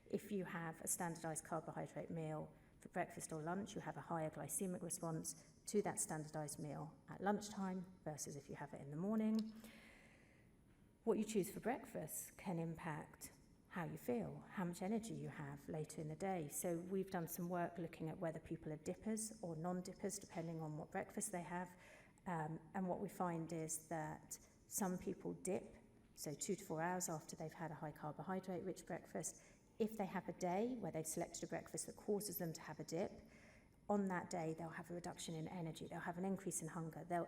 If you have a standardized carbohydrate meal for breakfast or lunch, you have a higher glycemic response to that standardized meal at lunchtime versus if you have it in the morning. What you choose for breakfast can impact how you feel, how much energy you have later in the day. So we've done some work looking at whether people are dippers or non-dippers, depending on what breakfast they have. And what we find is that some people dip, so 2 to 4 hours after they've had a high carbohydrate-rich breakfast. If they have a day where they've selected a breakfast that causes them to have a dip, on that day they'll have a reduction in energy, they'll have an increase in hunger, they'll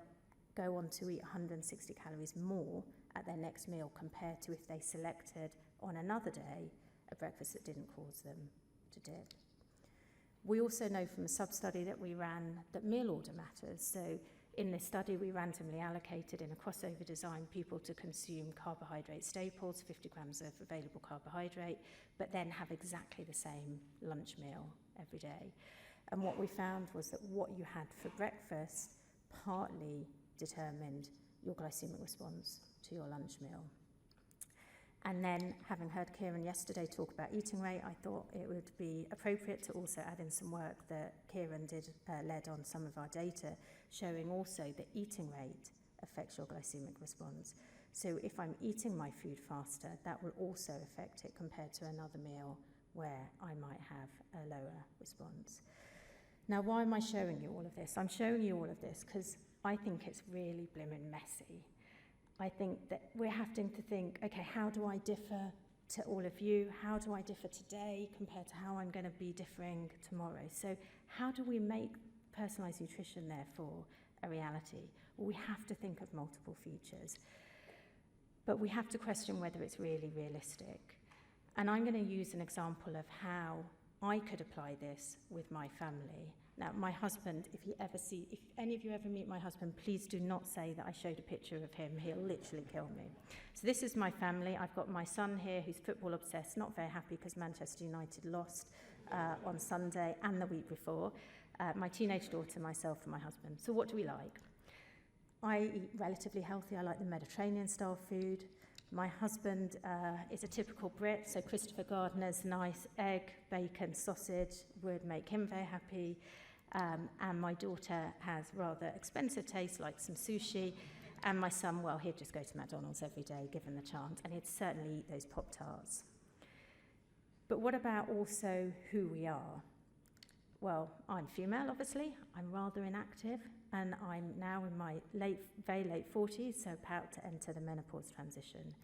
go on to eat 160 calories more at their next meal compared to if they selected on another day a breakfast that didn't cause them to dip. We also know from a sub-study that we ran that meal order matters. So in this study, we randomly allocated in a crossover design people to consume carbohydrate staples, 50 grams of available carbohydrate, but then have exactly the same lunch meal every day. And what we found was that what you had for breakfast partly determined your glycemic response to your lunch meal. And then, having heard Kieran yesterday talk about eating rate, I thought it would be appropriate to also add in some work that Kieran led on some of our data, showing also that eating rate affects your glycemic response. So if I'm eating my food faster, that will also affect it compared to another meal where I might have a lower response. Now, why am I showing you all of this? I'm showing you all of this because I think it's really blimmin' messy. I think that we're having to think, okay, how do I differ to all of you? How do I differ today compared to how I'm going to be differing tomorrow? So how do we make personalised nutrition, therefore, a reality? Well, we have to think of multiple features, but we have to question whether it's really realistic. And I'm going to use an example of how I could apply this with my family. Now, my husband, if any of you ever meet my husband, please do not say that I showed a picture of him. He'll literally kill me. So this is my family. I've got my son here who's football obsessed, not very happy because Manchester United lost on Sunday and the week before. My teenage daughter, myself, and my husband. So what do we like? I eat relatively healthy. I like the Mediterranean style food. My husband is a typical Brit, so Christopher Gardner's nice egg, bacon, sausage would make him very happy. And my daughter has rather expensive taste, like some sushi. And my son, well, he'd just go to McDonald's every day, given the chance, and he'd certainly eat those Pop-Tarts. But what about also who we are? Well, I'm female, obviously. I'm rather inactive, and I'm now in my very late 40s, so about to enter the menopause transition.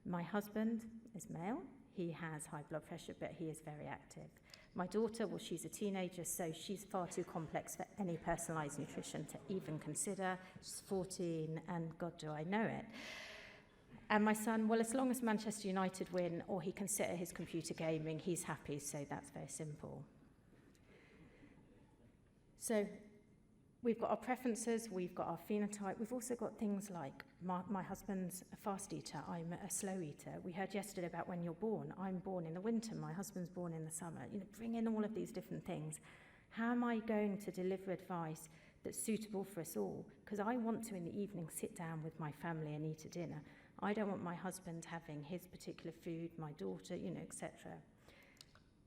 My husband is male. He has high blood pressure, but he is very active. My daughter, well, she's a teenager, so she's far too complex for any personalised nutrition to even consider. She's 14, and God, do I know it. And my son, well, as long as Manchester United win or he can sit at his computer gaming, he's happy, so that's very simple. So we've got our preferences, we've got our phenotype, we've also got things like my husband's a fast eater, I'm a slow eater. We heard yesterday about when you're born. I'm born in the winter, my husband's born in the summer. You know, bring in all of these different things. How am I going to deliver advice that's suitable for us all? Because I want to, in the evening, sit down with my family and eat a dinner. I don't want my husband having his particular food, my daughter, you know, etc.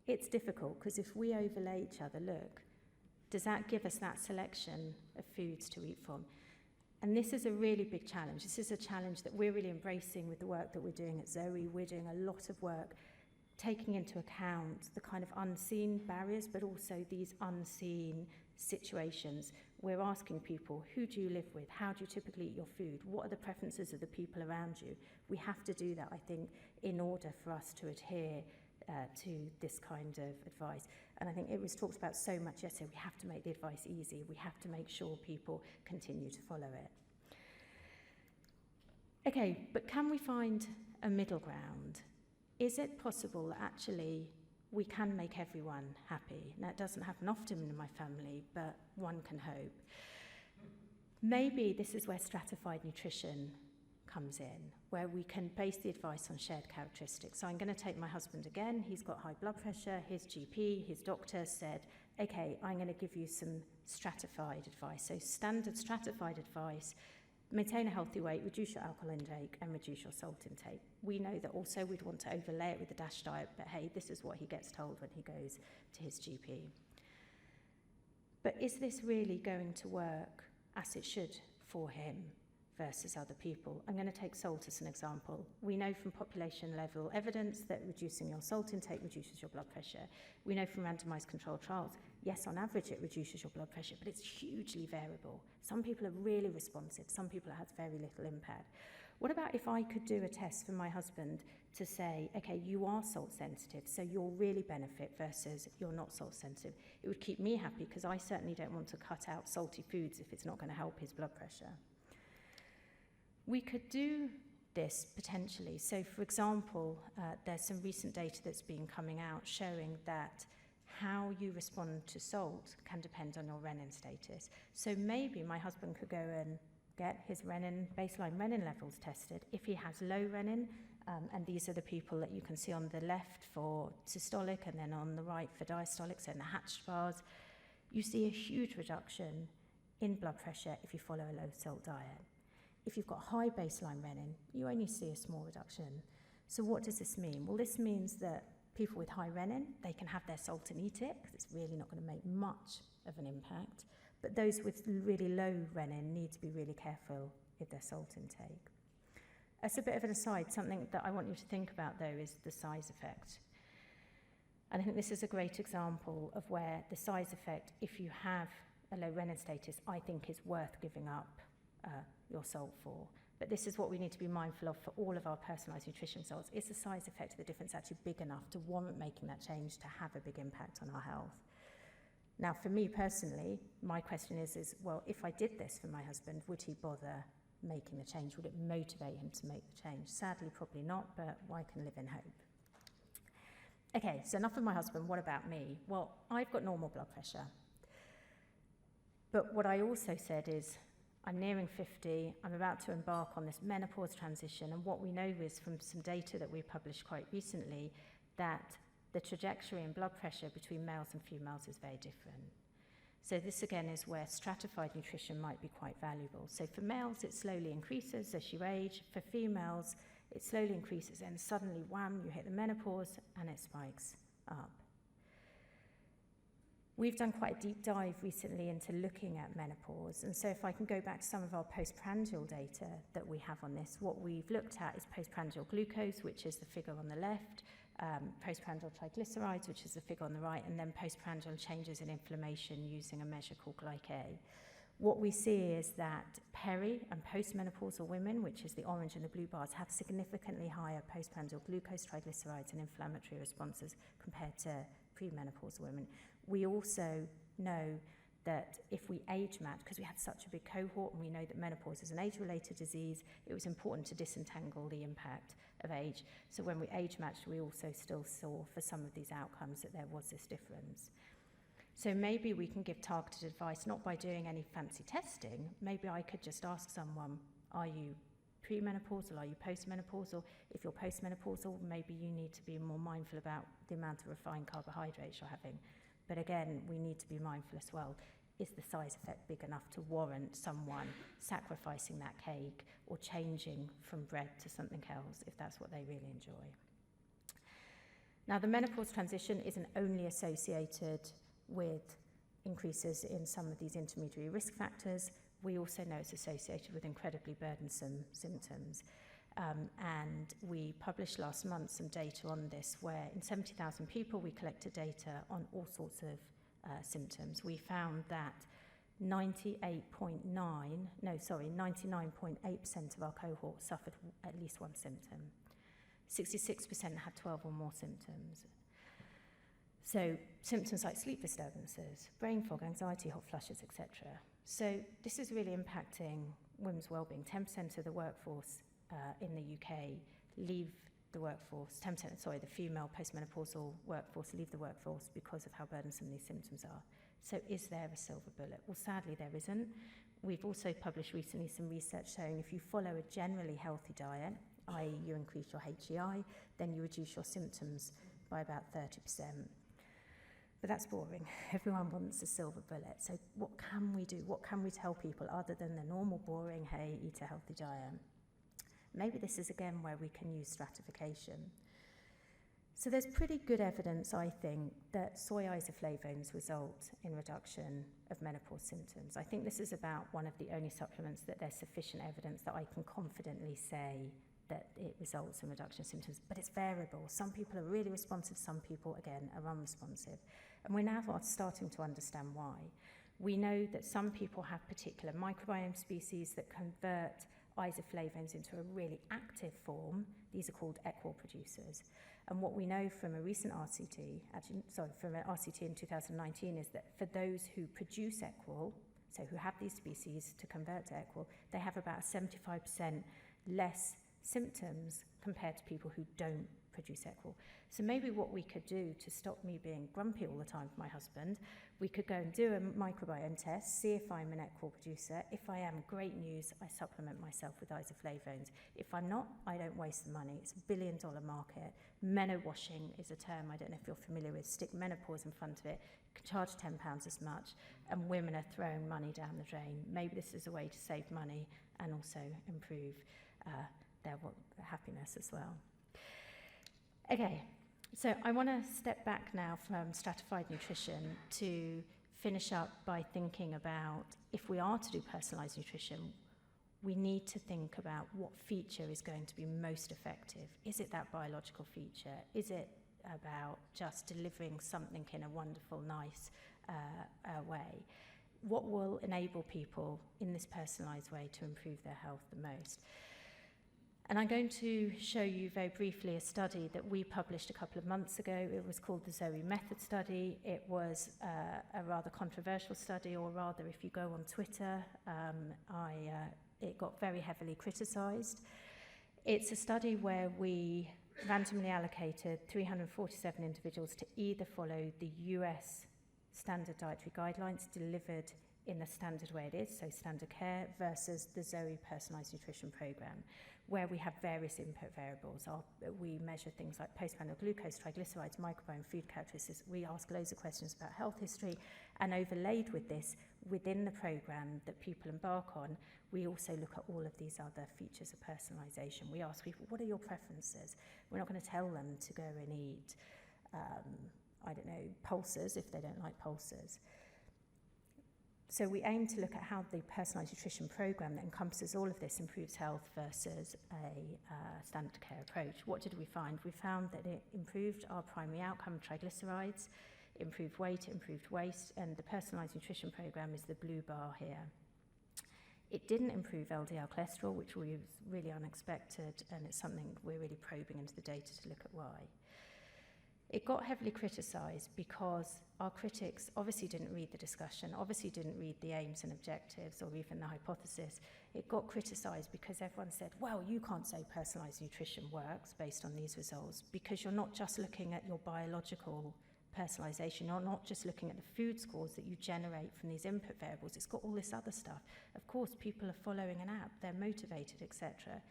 It's difficult because if we overlay each other, look, does that give us that selection of foods to eat from? And this is a really big challenge. This is a challenge that we're really embracing with the work that we're doing at Zoe. We're doing a lot of work taking into account the kind of unseen barriers, but also these unseen situations, we're asking people, who do you live with? How do you typically eat your food? What are the preferences of the people around you? We have to do that, I think, in order for us to adhere to this kind of advice. And I think it was talked about so much yesterday. We have to make the advice easy. We have to make sure people continue to follow it. Okay, but can we find a middle ground? Is it possible that actually we can make everyone happy? Now, it doesn't happen often in my family, but one can hope. Maybe this is where stratified nutrition comes in, where we can base the advice on shared characteristics. So I'm going to take my husband again. He's got high blood pressure. His GP, his doctor said, okay, I'm going to give you some stratified advice. So standard stratified advice: maintain a healthy weight, reduce your alcohol intake, and reduce your salt intake. We know that also we'd want to overlay it with the DASH diet, but hey, this is what he gets told when he goes to his GP. But is this really going to work as it should for him versus other people? I'm going to take salt as an example. We know from population level evidence that reducing your salt intake reduces your blood pressure. We know from randomized controlled trials, yes, on average it reduces your blood pressure, but it's hugely variable. Some people are really responsive, some people it has very little impact. What about if I could do a test for my husband to say, okay, you are salt sensitive, so you'll really benefit versus you're not salt sensitive? It would keep me happy, because I certainly don't want to cut out salty foods if it's not going to help his blood pressure. We could do this potentially. So, for example, there's some recent data that's been coming out showing that how you respond to salt can depend on your renin status. So maybe my husband could go and get his renin, baseline renin levels tested. If he has low renin, and these are the people that you can see on the left for systolic and then on the right for diastolic, so in the hatched bars, you see a huge reduction in blood pressure if you follow a low salt diet. If you've got high baseline renin, you only see a small reduction. So what does this mean? Well, this means that people with high renin, they can have their salt and eat it, because it's really not going to make much of an impact. But those with really low renin need to be really careful with their salt intake. As a bit of an aside, something that I want you to think about, though, is the size effect. And I think this is a great example of where the size effect, if you have a low renin status, I think is worth giving up your salt for. But this is what we need to be mindful of for all of our personalised nutrition results. Is the size effect of the difference actually big enough to warrant making that change to have a big impact on our health? Now, for me personally, my question is, well, if I did this for my husband, would he bother making the change? Would it motivate him to make the change? Sadly, probably not, but one can live in hope. Okay, so enough of my husband. What about me? Well, I've got normal blood pressure. But what I also said is, I'm nearing 50, I'm about to embark on this menopause transition, and what we know is from some data that we published quite recently that the trajectory in blood pressure between males and females is very different. So this again is where stratified nutrition might be quite valuable. So for males, it slowly increases as you age. For females, it slowly increases, and suddenly, wham, you hit the menopause and it spikes up. We've done quite a deep dive recently into looking at menopause, and so if I can go back to some of our postprandial data that we have on this, what we've looked at is postprandial glucose, which is the figure on the left, postprandial triglycerides, which is the figure on the right, and then postprandial changes in inflammation using a measure called glyc-A. What we see is that peri- and postmenopausal women, which is the orange and the blue bars, have significantly higher postprandial glucose, triglycerides, and inflammatory responses compared to premenopausal women. We also know that if we age match, because we had such a big cohort and we know that menopause is an age-related disease, it was important to disentangle the impact of age. So when we age matched, we also still saw for some of these outcomes that there was this difference. So maybe we can give targeted advice, not by doing any fancy testing. Maybe I could just ask someone, are you premenopausal, are you postmenopausal? If you're postmenopausal, maybe you need to be more mindful about the amount of refined carbohydrates you're having. But again, we need to be mindful as well. Is the size effect big enough to warrant someone sacrificing that cake or changing from bread to something else if that's what they really enjoy? Now, the menopause transition isn't only associated with increases in some of these intermediary risk factors. We also know it's associated with incredibly burdensome symptoms. And we published last month some data on this, where in 70,000 people we collected data on all sorts of symptoms. We found that 99.8% of our cohort suffered at least one symptom. 66% had 12 or more symptoms. So symptoms like sleep disturbances, brain fog, anxiety, hot flushes, etc. So this is really impacting women's well-being. 10% of the workforce in the UK leave the workforce, the female postmenopausal workforce leave the workforce because of how burdensome these symptoms are. So is there a silver bullet? Well, sadly, there isn't. We've also published recently some research showing if you follow a generally healthy diet, i.e. you increase your HEI, then you reduce your symptoms by about 30%. But that's boring. Everyone wants a silver bullet. So what can we do? What can we tell people other than the normal boring, hey, eat a healthy diet? Maybe this is again where we can use stratification. So there's pretty good evidence, I think, that soy isoflavones result in reduction of menopause symptoms. I think this is about one of the only supplements that there's sufficient evidence that I can confidently say that it results in reduction of symptoms, but it's variable. Some people are really responsive, some people, again, are unresponsive. And we're now starting to understand why. We know that some people have particular microbiome species that convert isoflavones into a really active form. These are called equol producers. And what we know from a recent RCT, from an RCT in 2019, is that for those who produce equol, so who have these species to convert to equol, they have about 75% less symptoms compared to people who don't produce equol. So maybe what we could do to stop me being grumpy all the time with my husband, we could go and do a microbiome test, see if I'm an equol producer. If I am, great news, I supplement myself with isoflavones. If I'm not, I don't waste the money. It's $1 billion market. Menowashing is a term I don't know if you're familiar with. Stick menopause in front of it, can charge £10 as much, and women are throwing money down the drain. Maybe this is a way to save money and also improve their happiness as well. Okay, so I want to step back now from stratified nutrition to finish up by thinking about if we are to do personalised nutrition, we need to think about what feature is going to be most effective. Is it that biological feature? Is it about just delivering something in a wonderful, nice way? What will enable people in this personalised way to improve their health the most? And I'm going to show you very briefly a study that we published a couple of months ago. It was called the Zoe Method Study. It was a rather controversial study, or rather, if you go on Twitter, it got very heavily criticised. It's a study where we randomly allocated 347 individuals to either follow the US standard dietary guidelines delivered in the standard way it is, so standard care, versus the Zoe personalised nutrition programme, where we have various input variables. We measure things like postprandial glucose, triglycerides, microbiome, food characteristics. We ask loads of questions about health history, and overlaid with this, within the programme that people embark on, we also look at all of these other features of personalisation. We ask people, what are your preferences? We're not going to tell them to go and eat, pulses if they don't like pulses. So we aim to look at how the personalised nutrition programme that encompasses all of this improves health versus a standard care approach. What did we find? We found that it improved our primary outcome, triglycerides, improved weight, improved waist, and the personalised nutrition programme is the blue bar here. It didn't improve LDL cholesterol, which was really unexpected, and it's something we're really probing into the data to look at why. It got heavily criticised because our critics obviously didn't read the discussion, obviously didn't read the aims and objectives or even the hypothesis. It got criticised because everyone said, well, you can't say personalised nutrition works based on these results because you're not just looking at your biological personalisation, you're not just looking at the food scores that you generate from these input variables, it's got all this other stuff. Of course, people are following an app, they're motivated, etc.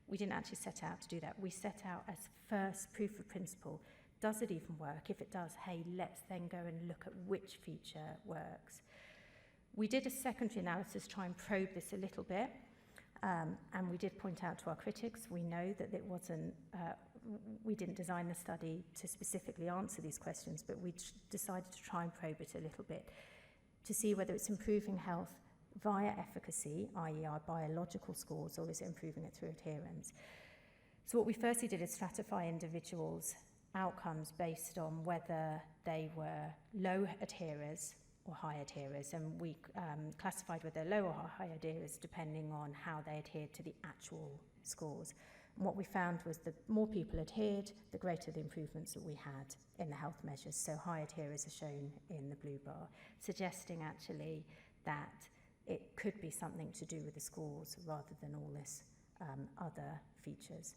We didn't actually set out to do that. We set out as first proof of principle. Does it even work? If it does, hey, let's then go and look at which feature works. We did a secondary analysis, try and probe this a little bit, and we did point out to our critics, we know that it wasn't, we didn't design the study to specifically answer these questions, but we decided to try and probe it a little bit to see whether it's improving health via efficacy, i.e. our biological scores, or is it improving it through adherence. So what we firstly did is stratify individuals outcomes based on whether they were low adherers or high adherers, and we classified whether low or high adherers depending on how they adhered to the actual scores. And what we found was the more people adhered, the greater the improvements that we had in the health measures. So high adherers are shown in the blue bar, suggesting actually that it could be something to do with the scores rather than all this other features.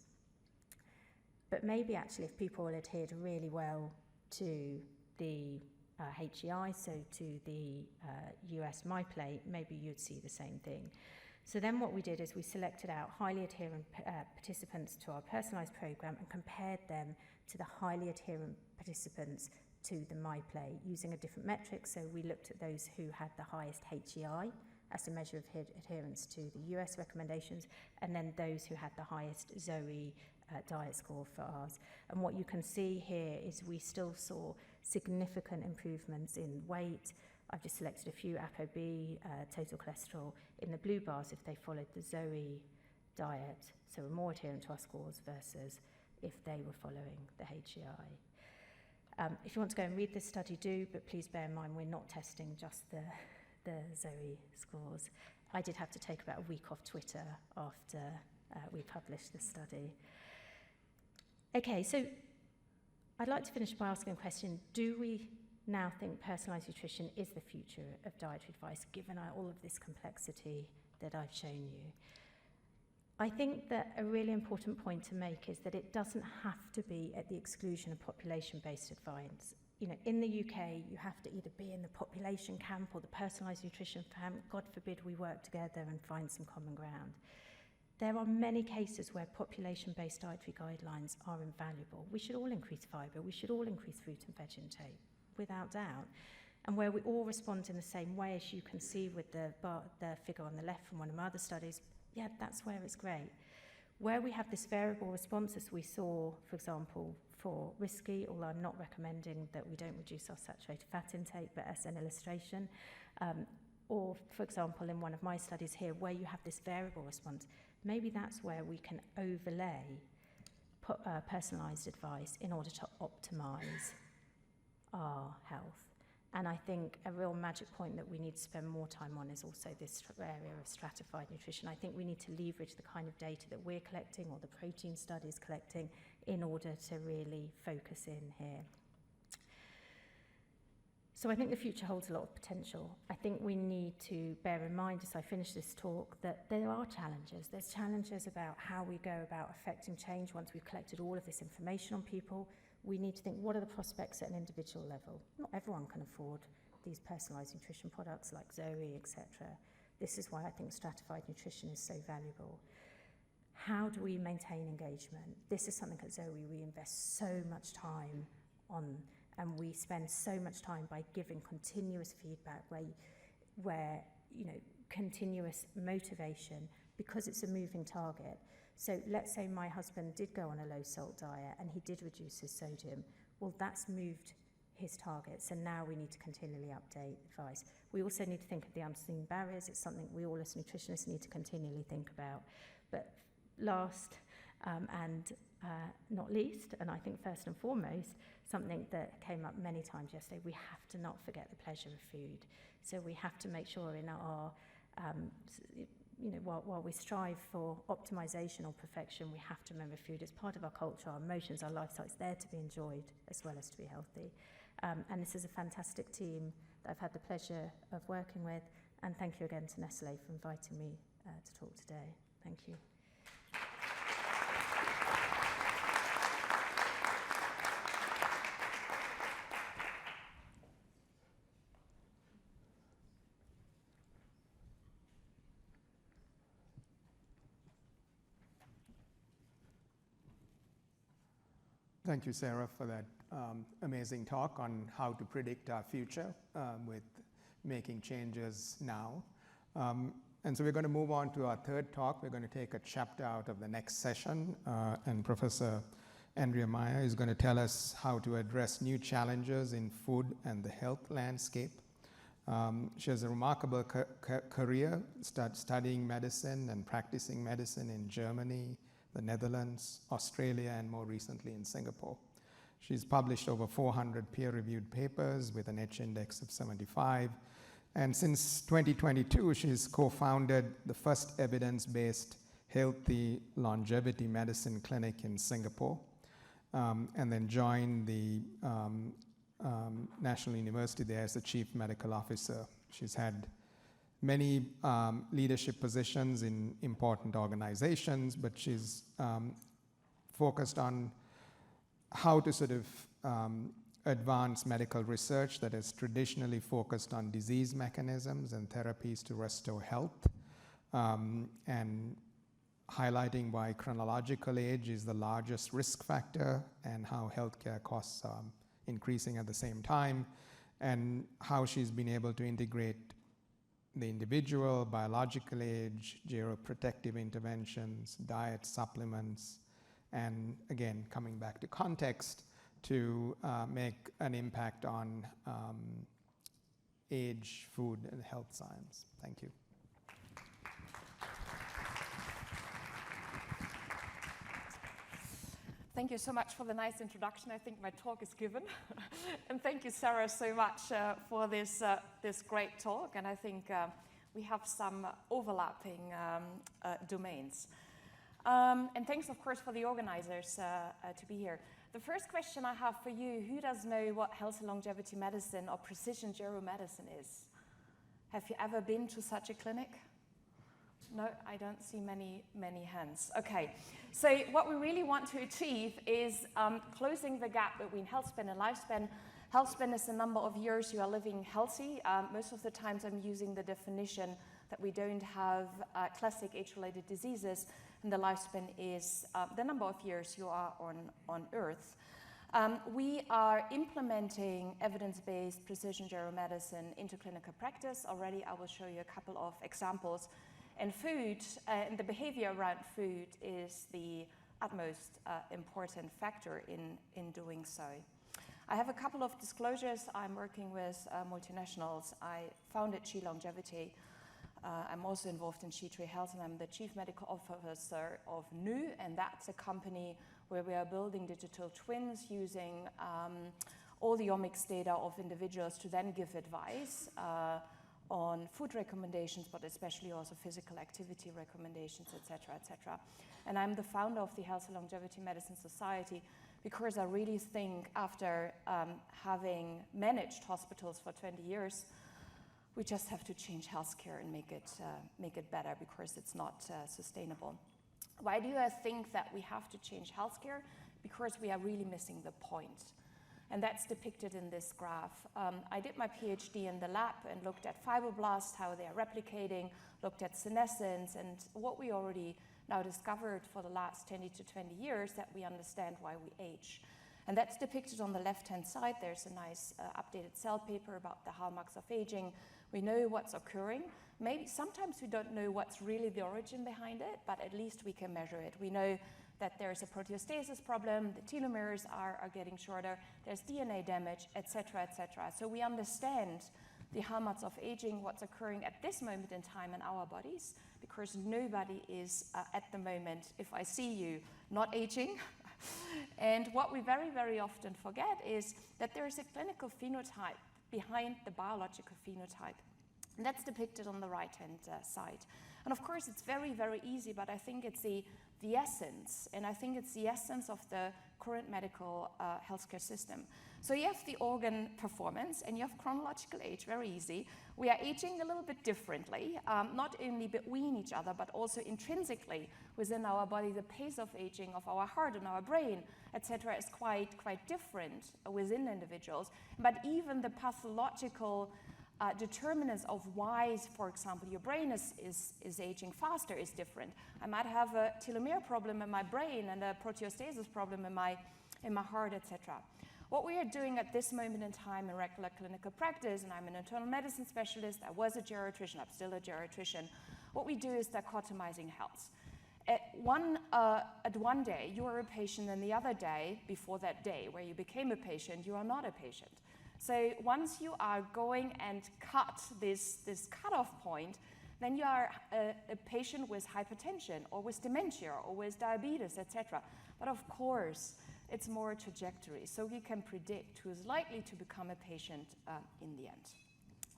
But maybe actually if people adhered really well to the HEI, so to the US MyPlate, maybe you'd see the same thing. So then what we did is we selected out highly adherent participants to our personalised programme and compared them to the highly adherent participants to the MyPlate using a different metric. So we looked at those who had the highest HEI as a measure of adherence to the US recommendations, and then those who had the highest Zoe diet score for ours. And what you can see here is we still saw significant improvements in weight. I've just selected a few ApoB, total cholesterol in the blue bars if they followed the Zoe diet, so were more adherent to our scores versus if they were following the HEI. If you want to go and read this study, do, but please bear in mind we're not testing just the Zoe scores. I did have to take about a week off Twitter after we published this study. Okay, so I'd like to finish by asking a question. Do we now think personalised nutrition is the future of dietary advice, given all of this complexity that I've shown you? I think that a really important point to make is that it doesn't have to be at the exclusion of population-based advice. You know, in the UK, you have to either be in the population camp or the personalised nutrition camp. God forbid we work together and find some common ground. There are many cases where population-based dietary guidelines are invaluable. We should all increase fibre, we should all increase fruit and veg intake, without doubt. And where we all respond in the same way, as you can see with the figure on the left from one of my other studies, yeah, that's where it's great. Where we have this variable response, as we saw, for example, for risky, although I'm not recommending that we don't reduce our saturated fat intake, but as an illustration, or, for example, in one of my studies here, where you have this variable response, maybe that's where we can overlay personalised advice in order to optimise our health. And I think a real magic point that we need to spend more time on is also this area of stratified nutrition. I think we need to leverage the kind of data that we're collecting or the protein studies collecting in order to really focus in here. So I think the future holds a lot of potential. I think we need to bear in mind as I finish this talk that there are challenges. There's challenges about how we go about affecting change once we've collected all of this information on people. We need to think, what are the prospects at an individual level? Not everyone can afford these personalised nutrition products like Zoe, etc. This is why I think stratified nutrition is so valuable. How do we maintain engagement? This is something at Zoe we invest so much time on, and we spend so much time by giving continuous feedback where you know, continuous motivation, because it's a moving target. So let's say my husband did go on a low salt diet and he did reduce his sodium. Well, that's moved his targets, and now we need to continually update advice. We also need to think of the unseen barriers. It's something we all as nutritionists need to continually think about. But last and not least, and I think first and foremost, something that came up many times yesterday, we have to not forget the pleasure of food. So we have to make sure in our you know, while we strive for optimization or perfection, we have to remember food is part of our culture, our emotions, our lifestyle. It's there to be enjoyed as well as to be healthy. And this is a fantastic team that I've had the pleasure of working with. And thank you again to Nestlé for inviting me to talk today. Thank you. Thank you, Sarah, for that amazing talk on how to predict our future with making changes now. And so we're going to move on to our third talk. We're going to take a chapter out of the next session, and Professor Andrea Maier is going to tell us how to address new challenges in food and the health landscape. She has a remarkable career studying medicine and practicing medicine in Germany, the Netherlands, Australia, and more recently in Singapore. She's published over 400 peer-reviewed papers with an H index of 75. And since 2022, she's co-founded the first evidence-based healthy longevity medicine clinic in Singapore, and then joined the National University there as the chief medical officer. She's had many leadership positions in important organizations, but she's focused on how to sort of advance medical research that is traditionally focused on disease mechanisms and therapies to restore health, and highlighting why chronological age is the largest risk factor and how healthcare costs are increasing at the same time, and how she's been able to integrate the individual, biological age, geroprotective interventions, diet, supplements, and again, coming back to context, to make an impact on age, food, and health science. Thank you. Thank you so much for the nice introduction. I think my talk is given. And thank you, Sarah, so much for this great talk. And I think we have some overlapping domains. And thanks, of course, for the organizers to be here. The first question I have for you, who does know what healthy longevity medicine or precision geromedicine is? Have you ever been to such a clinic? No, I don't see many hands. Okay, so what we really want to achieve is closing the gap between healthspan and lifespan. Healthspan is the number of years you are living healthy. Most of the times I'm using the definition that we don't have classic age-related diseases, and the lifespan is the number of years you are on Earth. We are implementing evidence-based precision geromedicine into clinical practice. Already I will show you a couple of examples. And food, and the behavior around food is the utmost important factor in doing so. I have a couple of disclosures. I'm working with multinationals. I founded She Longevity. I'm also involved in She Tree Health, and I'm the Chief Medical Officer of NU, and that's a company where we are building digital twins using all the omics data of individuals to then give advice on food recommendations, but especially also physical activity recommendations, etc., etc. And I'm the founder of the Healthy Longevity Medicine Society because I really think after having managed hospitals for 20 years, we just have to change healthcare and make it better because it's not sustainable. Why do I think that we have to change healthcare? Because we are really missing the point. And that's depicted in this graph. I did my PhD in the lab and looked at fibroblasts, how they are replicating, looked at senescence, and what we already now discovered for the last 10 to 20 years, that we understand why we age. And that's depicted on the left-hand side. There's a nice updated Cell paper about the hallmarks of aging. We know what's occurring. Maybe sometimes we don't know what's really the origin behind it, but at least we can measure it. We know that there's a proteostasis problem, the telomeres are getting shorter, there's DNA damage, etc., etc. So we understand the hallmarks of aging, what's occurring at this moment in time in our bodies, because nobody is at the moment, if I see you, not aging. And what we very, very often forget is that there is a clinical phenotype behind the biological phenotype. And that's depicted on the right-hand side. And of course, it's very, very easy, but I think it's the essence, and I think it's the essence of the current medical healthcare system. So you have the organ performance, and you have chronological age, very easy. We are aging a little bit differently, not only between each other, but also intrinsically within our body. The pace of aging of our heart and our brain, etc., is quite different within individuals. But even the pathological determinants of why, for example, your brain is aging faster is different. I might have a telomere problem in my brain and a proteostasis problem in my heart, etc. What we are doing at this moment in time in regular clinical practice, and I'm an internal medicine specialist, I was a geriatrician, I'm still a geriatrician, what we do is dichotomizing health. At one day, you are a patient, and the other day, before that day where you became a patient, you are not a patient. So once you are going and cut this cutoff point, then you are a patient with hypertension or with dementia or with diabetes, etc. But of course, it's more a trajectory. So we can predict who is likely to become a patient in the end.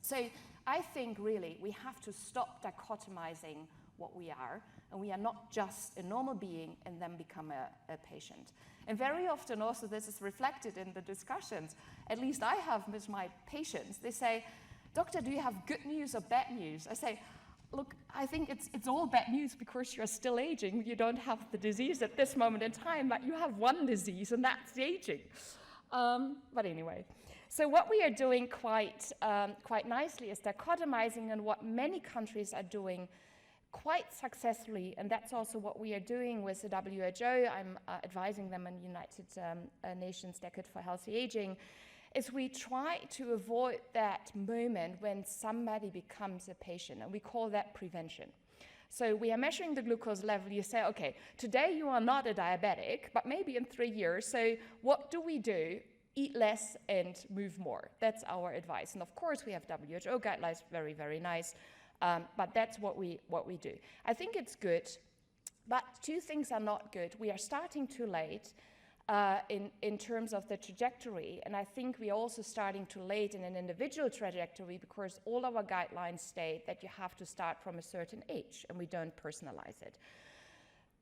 So I think really we have to stop dichotomizing what we are, and we are not just a normal being and then become a patient. And very often also this is reflected in the discussions, at least I have with my patients. They say, "Doctor, do you have good news or bad news?" I say, "Look, I think it's all bad news because you're still aging. You don't have the disease at this moment in time, but you have one disease, and that's the aging." But anyway, so what we are doing quite nicely is dichotomizing, and what many countries are doing quite successfully, and that's also what we are doing with the WHO. I'm advising them on United Nations Decade for Healthy Aging, is we try to avoid that moment when somebody becomes a patient, and we call that prevention. So we are measuring the glucose level. You say, okay, today you are not a diabetic, but maybe in 3 years. So what do we do? Eat less and move more. That's our advice. And of course, we have WHO guidelines, very, very nice. But that's what we do. I think it's good, but two things are not good. We are starting too late in terms of the trajectory, and I think we are also starting too late in an individual trajectory because all our guidelines state that you have to start from a certain age, and we don't personalize it.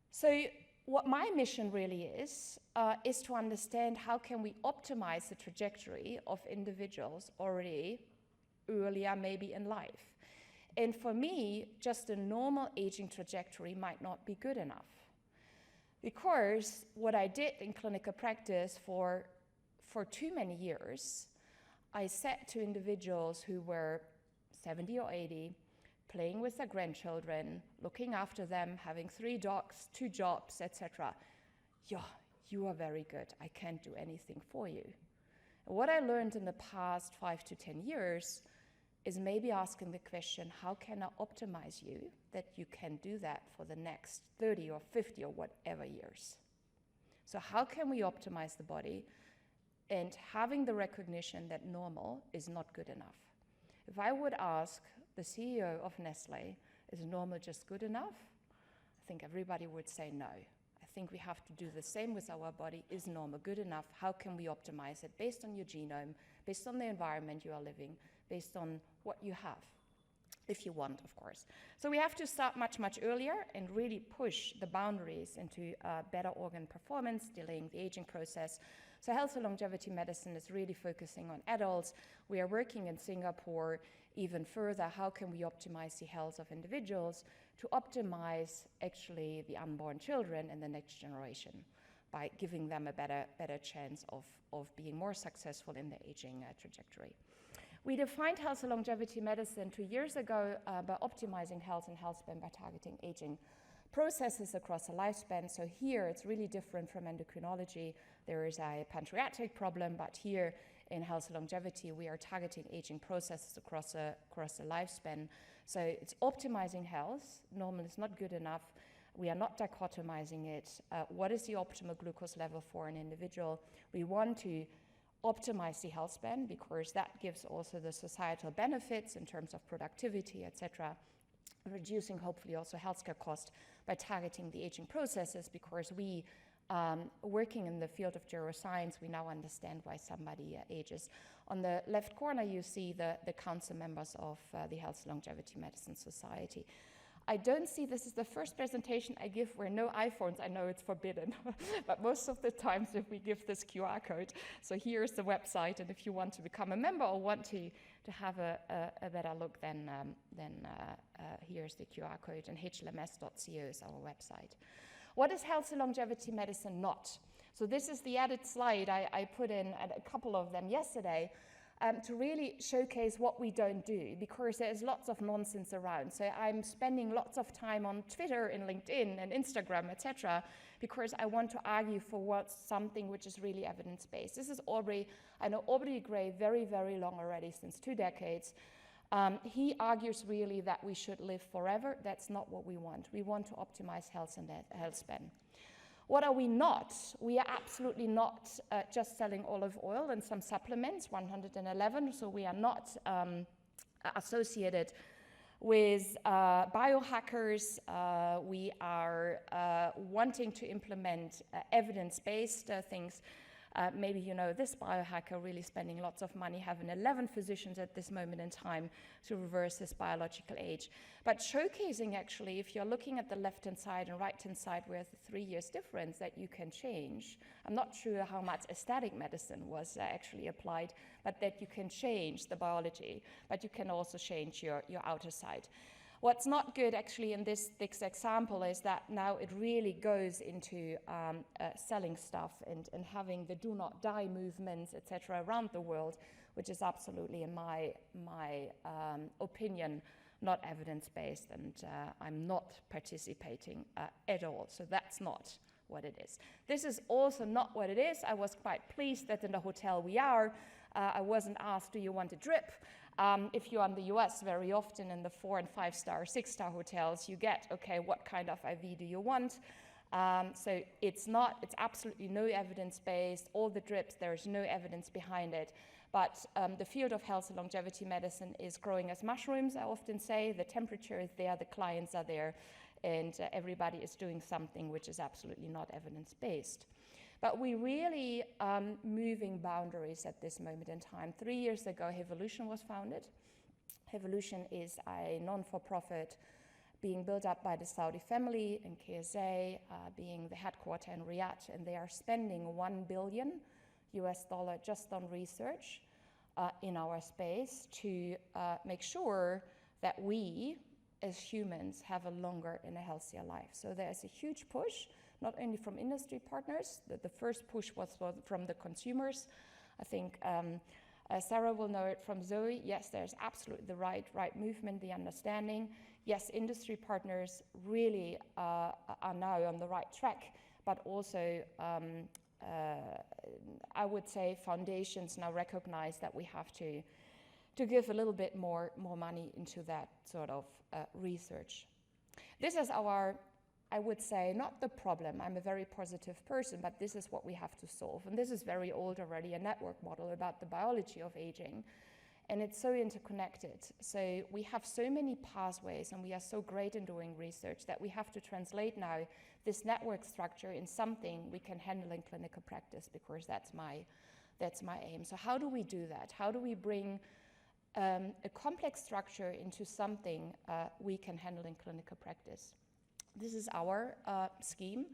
So what my mission really is to understand how can we optimize the trajectory of individuals already earlier, maybe in life. And for me, just a normal aging trajectory might not be good enough. Because what I did in clinical practice for too many years, I said to individuals who were 70 or 80, playing with their grandchildren, looking after them, having 3 dogs, 2 jobs, etc. Yeah, you are very good. I can't do anything for you. And what I learned in the past 5 to 10 years is maybe asking the question, how can I optimize you that you can do that for the next 30 or 50 or whatever years? So how can we optimize the body, and having the recognition that normal is not good enough? If I would ask the CEO of Nestlé, is normal just good enough? I think everybody would say no. I think we have to do the same with our body. Is normal good enough? How can we optimize it based on your genome, based on the environment you are living, based on what you have, if you want, of course. So we have to start much, much earlier and really push the boundaries into better organ performance, delaying the aging process. So health and longevity medicine is really focusing on adults. We are working in Singapore even further. How can we optimize the health of individuals to optimize actually the unborn children and the next generation by giving them a better chance of being more successful in the aging trajectory. We defined health and longevity medicine 2 years ago by optimizing health and healthspan by targeting aging processes across a lifespan. So here it's really different from endocrinology. There is a pancreatic problem, but here in health and longevity, we are targeting aging processes across a lifespan. So it's optimizing health. Normal is not good enough. We are not dichotomizing it. What is the optimal glucose level for an individual? We want to optimize the health span because that gives also the societal benefits in terms of productivity, etc., reducing hopefully also healthcare cost by targeting the aging processes, because we, working in the field of neuroscience, we now understand why somebody ages. On the left corner, you see the council members of the Health Longevity Medicine Society. I don't see, this is the first presentation I give where no iPhones. I know it's forbidden, but most of the times if we give this QR code. So here's the website, and if you want to become a member or want to have a better look, then here's the QR code, and hlms.co is our website. What is health and longevity medicine not? So this is the added slide I put in a couple of them yesterday. To really showcase what we don't do, because there's lots of nonsense around. So I'm spending lots of time on Twitter and LinkedIn and Instagram, etc., because I want to argue for what's something which is really evidence-based. This is Aubrey. I know Aubrey Gray very, very long already, since 2 decades. He argues really that we should live forever. That's not what we want. We want to optimize health and health span. What are we not? We are absolutely not just selling olive oil and some supplements, 111, so we are not associated With biohackers, we are wanting to implement evidence-based things. Maybe you know this biohacker really spending lots of money, having 11 physicians at this moment in time to reverse his biological age. But showcasing actually, if you're looking at the left-hand side and right-hand side where the 3 years difference that you can change. I'm not sure how much aesthetic medicine was actually applied, but that you can change the biology, but you can also change your outer side. What's not good actually in this example is that now it really goes into selling stuff and having the do not die movements, etc. around the world, which is absolutely, in my opinion, not evidence-based, and I'm not participating at all. So that's not what it is. This is also not what it is. I was quite pleased that in the hotel we are, I wasn't asked, do you want a drip? If you're in the US, very often in the 4- and 5-star, 6-star hotels, you get, okay, what kind of IV do you want? So it's absolutely no evidence-based. All the drips, there's no evidence behind it. But the field of health and longevity medicine is growing as mushrooms, I often say. The temperature is there, the clients are there, and everybody is doing something which is absolutely not evidence-based. But we're really moving boundaries at this moment in time. 3 years ago, Hevolution was founded. Hevolution is a non-for-profit being built up by the Saudi family and KSA, being the headquarter in Riyadh, and they are spending $1 billion just on research in our space to make sure that we, as humans, have a longer and a healthier life. So there's a huge push, not only from industry partners. The first push was from the consumers. I think Sarah will know it from Zoe. Yes, there's absolutely the right movement, the understanding. Yes, industry partners really are now on the right track, but also I would say foundations now recognize that we have to give a little bit more money into that sort of research. This is our, I would say, not the problem. I'm a very positive person, but this is what we have to solve. And this is very old already, a network model about the biology of aging. And it's so interconnected. So we have so many pathways, and we are so great in doing research that we have to translate now this network structure in something we can handle in clinical practice, because that's my aim. So how do we do that? How do we bring a complex structure into something we can handle in clinical practice? This is our scheme.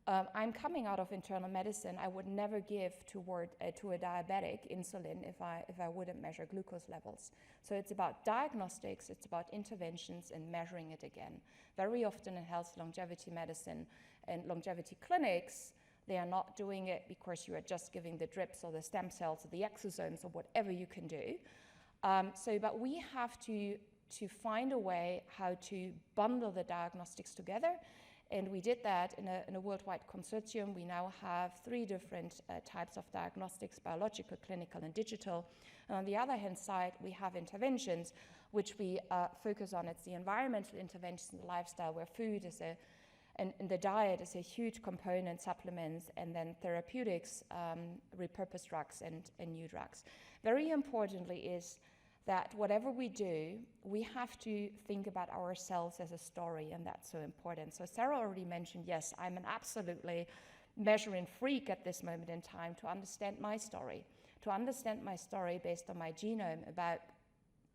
I'm coming out of internal medicine. I would never give to a diabetic insulin if I wouldn't measure glucose levels. So it's about diagnostics, it's about interventions and measuring it again. Very often in health longevity medicine and longevity clinics, they are not doing it because you are just giving the drips or the stem cells or the exosomes or whatever you can do. But we have to find a way how to bundle the diagnostics together. And we did that in a worldwide consortium. We now have 3 different types of diagnostics: biological, clinical, and digital. And on the other hand side, we have interventions, which we focus on. It's the environmental interventions in the lifestyle, where food is and the diet is a huge component, supplements, and then therapeutics, repurposed drugs, and new drugs. Very importantly is that whatever we do, we have to think about ourselves as a story, and that's so important. So Sarah already mentioned, yes, I'm an absolutely measuring freak at this moment in time to understand my story based on my genome about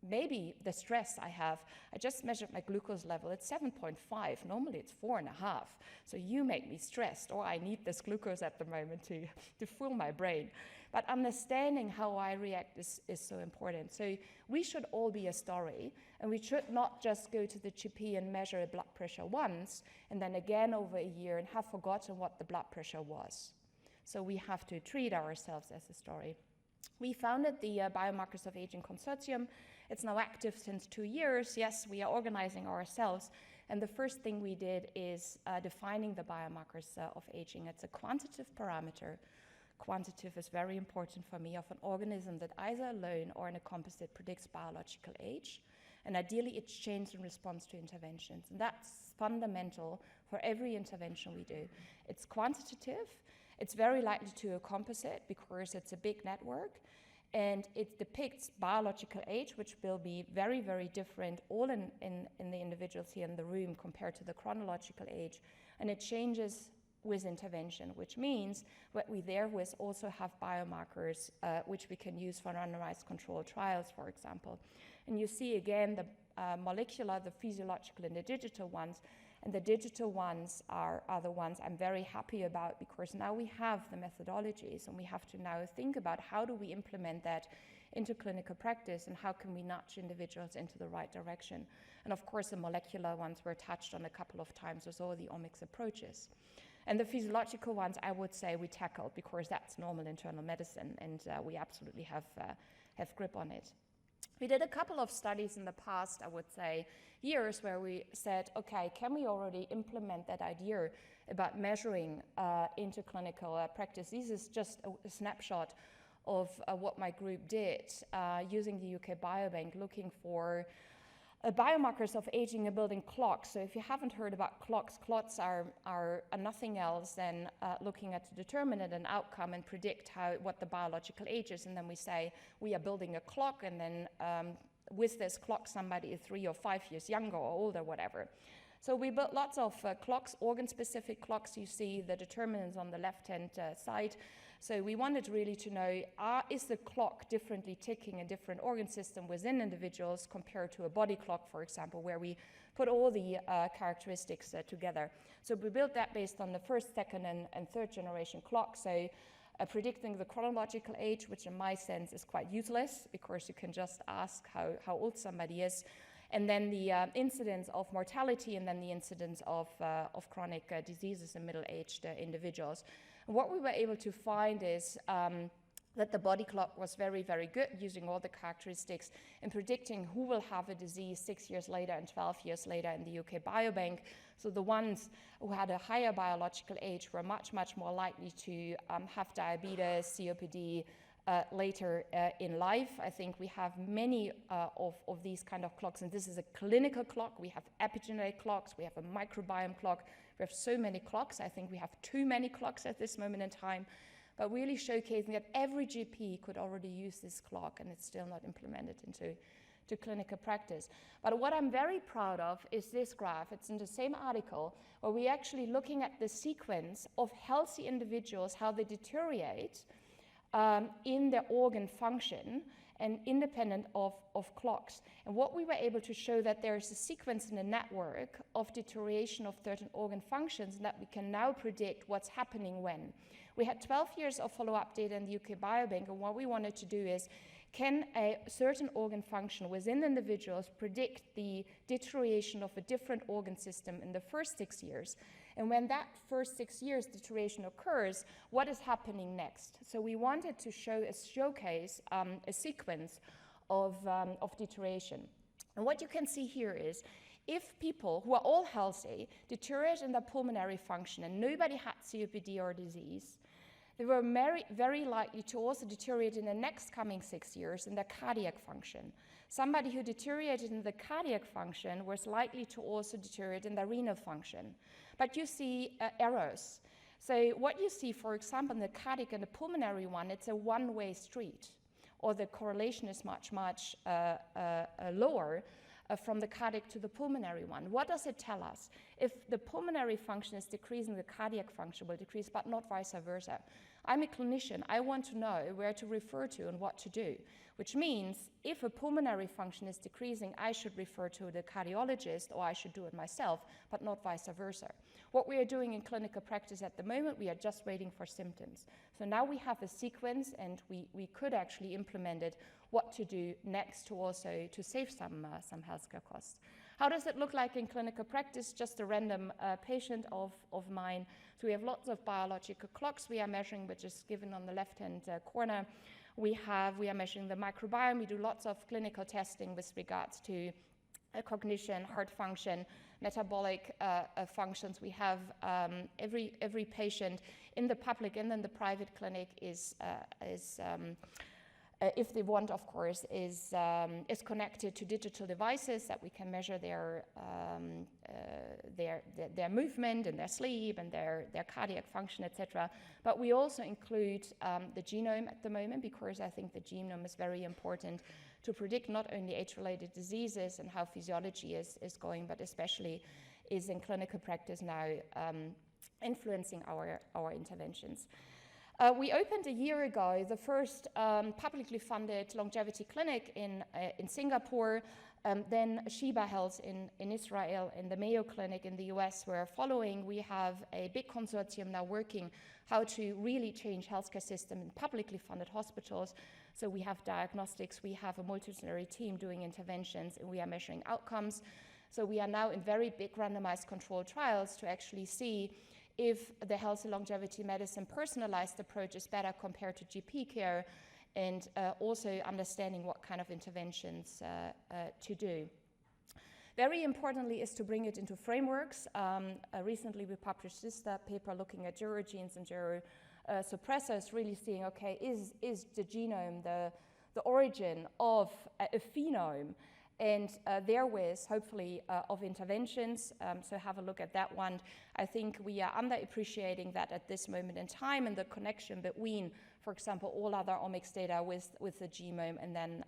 maybe the stress I have. I just measured my glucose level. It's 7.5. Normally it's 4.5. So you make me stressed, or I need this glucose at the moment to fuel my brain. But understanding how I react is so important. So we should all be a story, and we should not just go to the GP and measure a blood pressure once, and then again over a year and have forgotten what the blood pressure was. So we have to treat ourselves as a story. We founded the Biomarkers of Aging Consortium. It's now active since 2 years. Yes, we are organizing ourselves. And the first thing we did is defining the biomarkers of aging. It's a quantitative parameter. Quantitative is very important for me, of an organism that either alone or in a composite predicts biological age. And ideally, it's changed in response to interventions. And that's fundamental for every intervention we do. It's quantitative. It's very likely to a composite because it's a big network. And it depicts biological age, which will be very, very different all in the individuals here in the room compared to the chronological age. And it changes with intervention, which means that we therewith also have biomarkers which we can use for randomized controlled trials, for example. And you see again the molecular, the physiological, and the digital ones. And the digital ones are the ones I'm very happy about, because now we have the methodologies and we have to now think about how do we implement that into clinical practice and how can we nudge individuals into the right direction. And of course, the molecular ones were touched on a couple of times with all the omics approaches. And the physiological ones, I would say we tackled because that's normal internal medicine, and we absolutely have grip on it. We did a couple of studies in the past, I would say, years where we said, okay, can we already implement that idea about measuring into clinical practice? This is just a snapshot of what my group did using the UK Biobank, looking for biomarkers of aging and building clocks. So if you haven't heard about clocks, clocks are nothing else than looking at the determinant and outcome and predict what the biological age is. And then we say we are building a clock, and then with this clock somebody is 3 or 5 years younger or older, whatever. So we built lots of clocks, organ-specific clocks. You see the determinants on the left-hand side. So we wanted really to know, is the clock differently ticking a different organ system within individuals compared to a body clock, for example, where we put all the characteristics together. So we built that based on the first, second, and third generation clock. So predicting the chronological age, which in my sense is quite useless, because you can just ask how old somebody is. And then the incidence of mortality, and then the incidence of chronic diseases in middle-aged individuals. And what we were able to find is that the body clock was very, very good, using all the characteristics in predicting who will have a disease 6 years later and 12 years later in the UK Biobank. So the ones who had a higher biological age were much, much more likely to have diabetes, COPD, later in life. I think we have many of these kind of clocks, and this is a clinical clock. We have epigenetic clocks, we have a microbiome clock, we have so many clocks. I think we have too many clocks at this moment in time, but really showcasing that every GP could already use this clock, and it's still not implemented into clinical practice. But what I'm very proud of is this graph. It's in the same article where we're actually looking at the sequence of healthy individuals, how they deteriorate in their organ function and independent of clocks. And what we were able to show that there is a sequence in a network of deterioration of certain organ functions, and that we can now predict what's happening when. We had 12 years of follow-up data in the UK Biobank, and what we wanted to do is, can a certain organ function within individuals predict the deterioration of a different organ system in the first 6 years? And when that first 6 years deterioration occurs, what is happening next? So we wanted to showcase a sequence of deterioration. And what you can see here is, if people who are all healthy deteriorate in their pulmonary function and nobody had COPD or disease, they were very likely to also deteriorate in the next coming 6 years in their cardiac function. Somebody who deteriorated in the cardiac function was likely to also deteriorate in their renal function. But you see errors. So what you see, for example, in the cardiac and the pulmonary one, it's a one-way street, or the correlation is much lower from the cardiac to the pulmonary one. What does it tell us? If the pulmonary function is decreasing, the cardiac function will decrease, but not vice versa. I'm a clinician. I want to know where to refer to and what to do, which means if a pulmonary function is decreasing, I should refer to the cardiologist, or I should do it myself, but not vice versa. What we are doing in clinical practice at the moment, we are just waiting for symptoms. So now we have a sequence, and we could actually implement it, what to do next to also to save some healthcare costs. How does it look like in clinical practice? Just a random patient of mine. So we have lots of biological clocks we are measuring, which is given on the left-hand corner. We are measuring the microbiome. We do lots of clinical testing with regards to cognition, heart function, metabolic functions. We have every patient in the public and in the private clinic is if they want, of course, is connected to digital devices that we can measure their movement and their sleep and their cardiac function, etc. But we also include the genome at the moment, because I think the genome is very important to predict not only age-related diseases and how physiology is going, but especially is in clinical practice now influencing our interventions. We opened a year ago the first publicly funded longevity clinic in Singapore, then Sheba Health in Israel, and the Mayo Clinic in the US were following. We have a big consortium now working how to really change healthcare system in publicly funded hospitals. So we have diagnostics, we have a multidisciplinary team doing interventions, and we are measuring outcomes. So we are now in very big randomized controlled trials to actually see if the health and longevity medicine personalized approach is better compared to GP care, and also understanding what kind of interventions to do. Very importantly is to bring it into frameworks. Recently we published this paper looking at gerogenes and gerosuppressors, really seeing, okay, is the genome the origin of a phenome, and therewith, hopefully, of interventions. So have a look at that one. I think we are underappreciating that at this moment in time, and the connection between, for example, all other omics data with the genome and then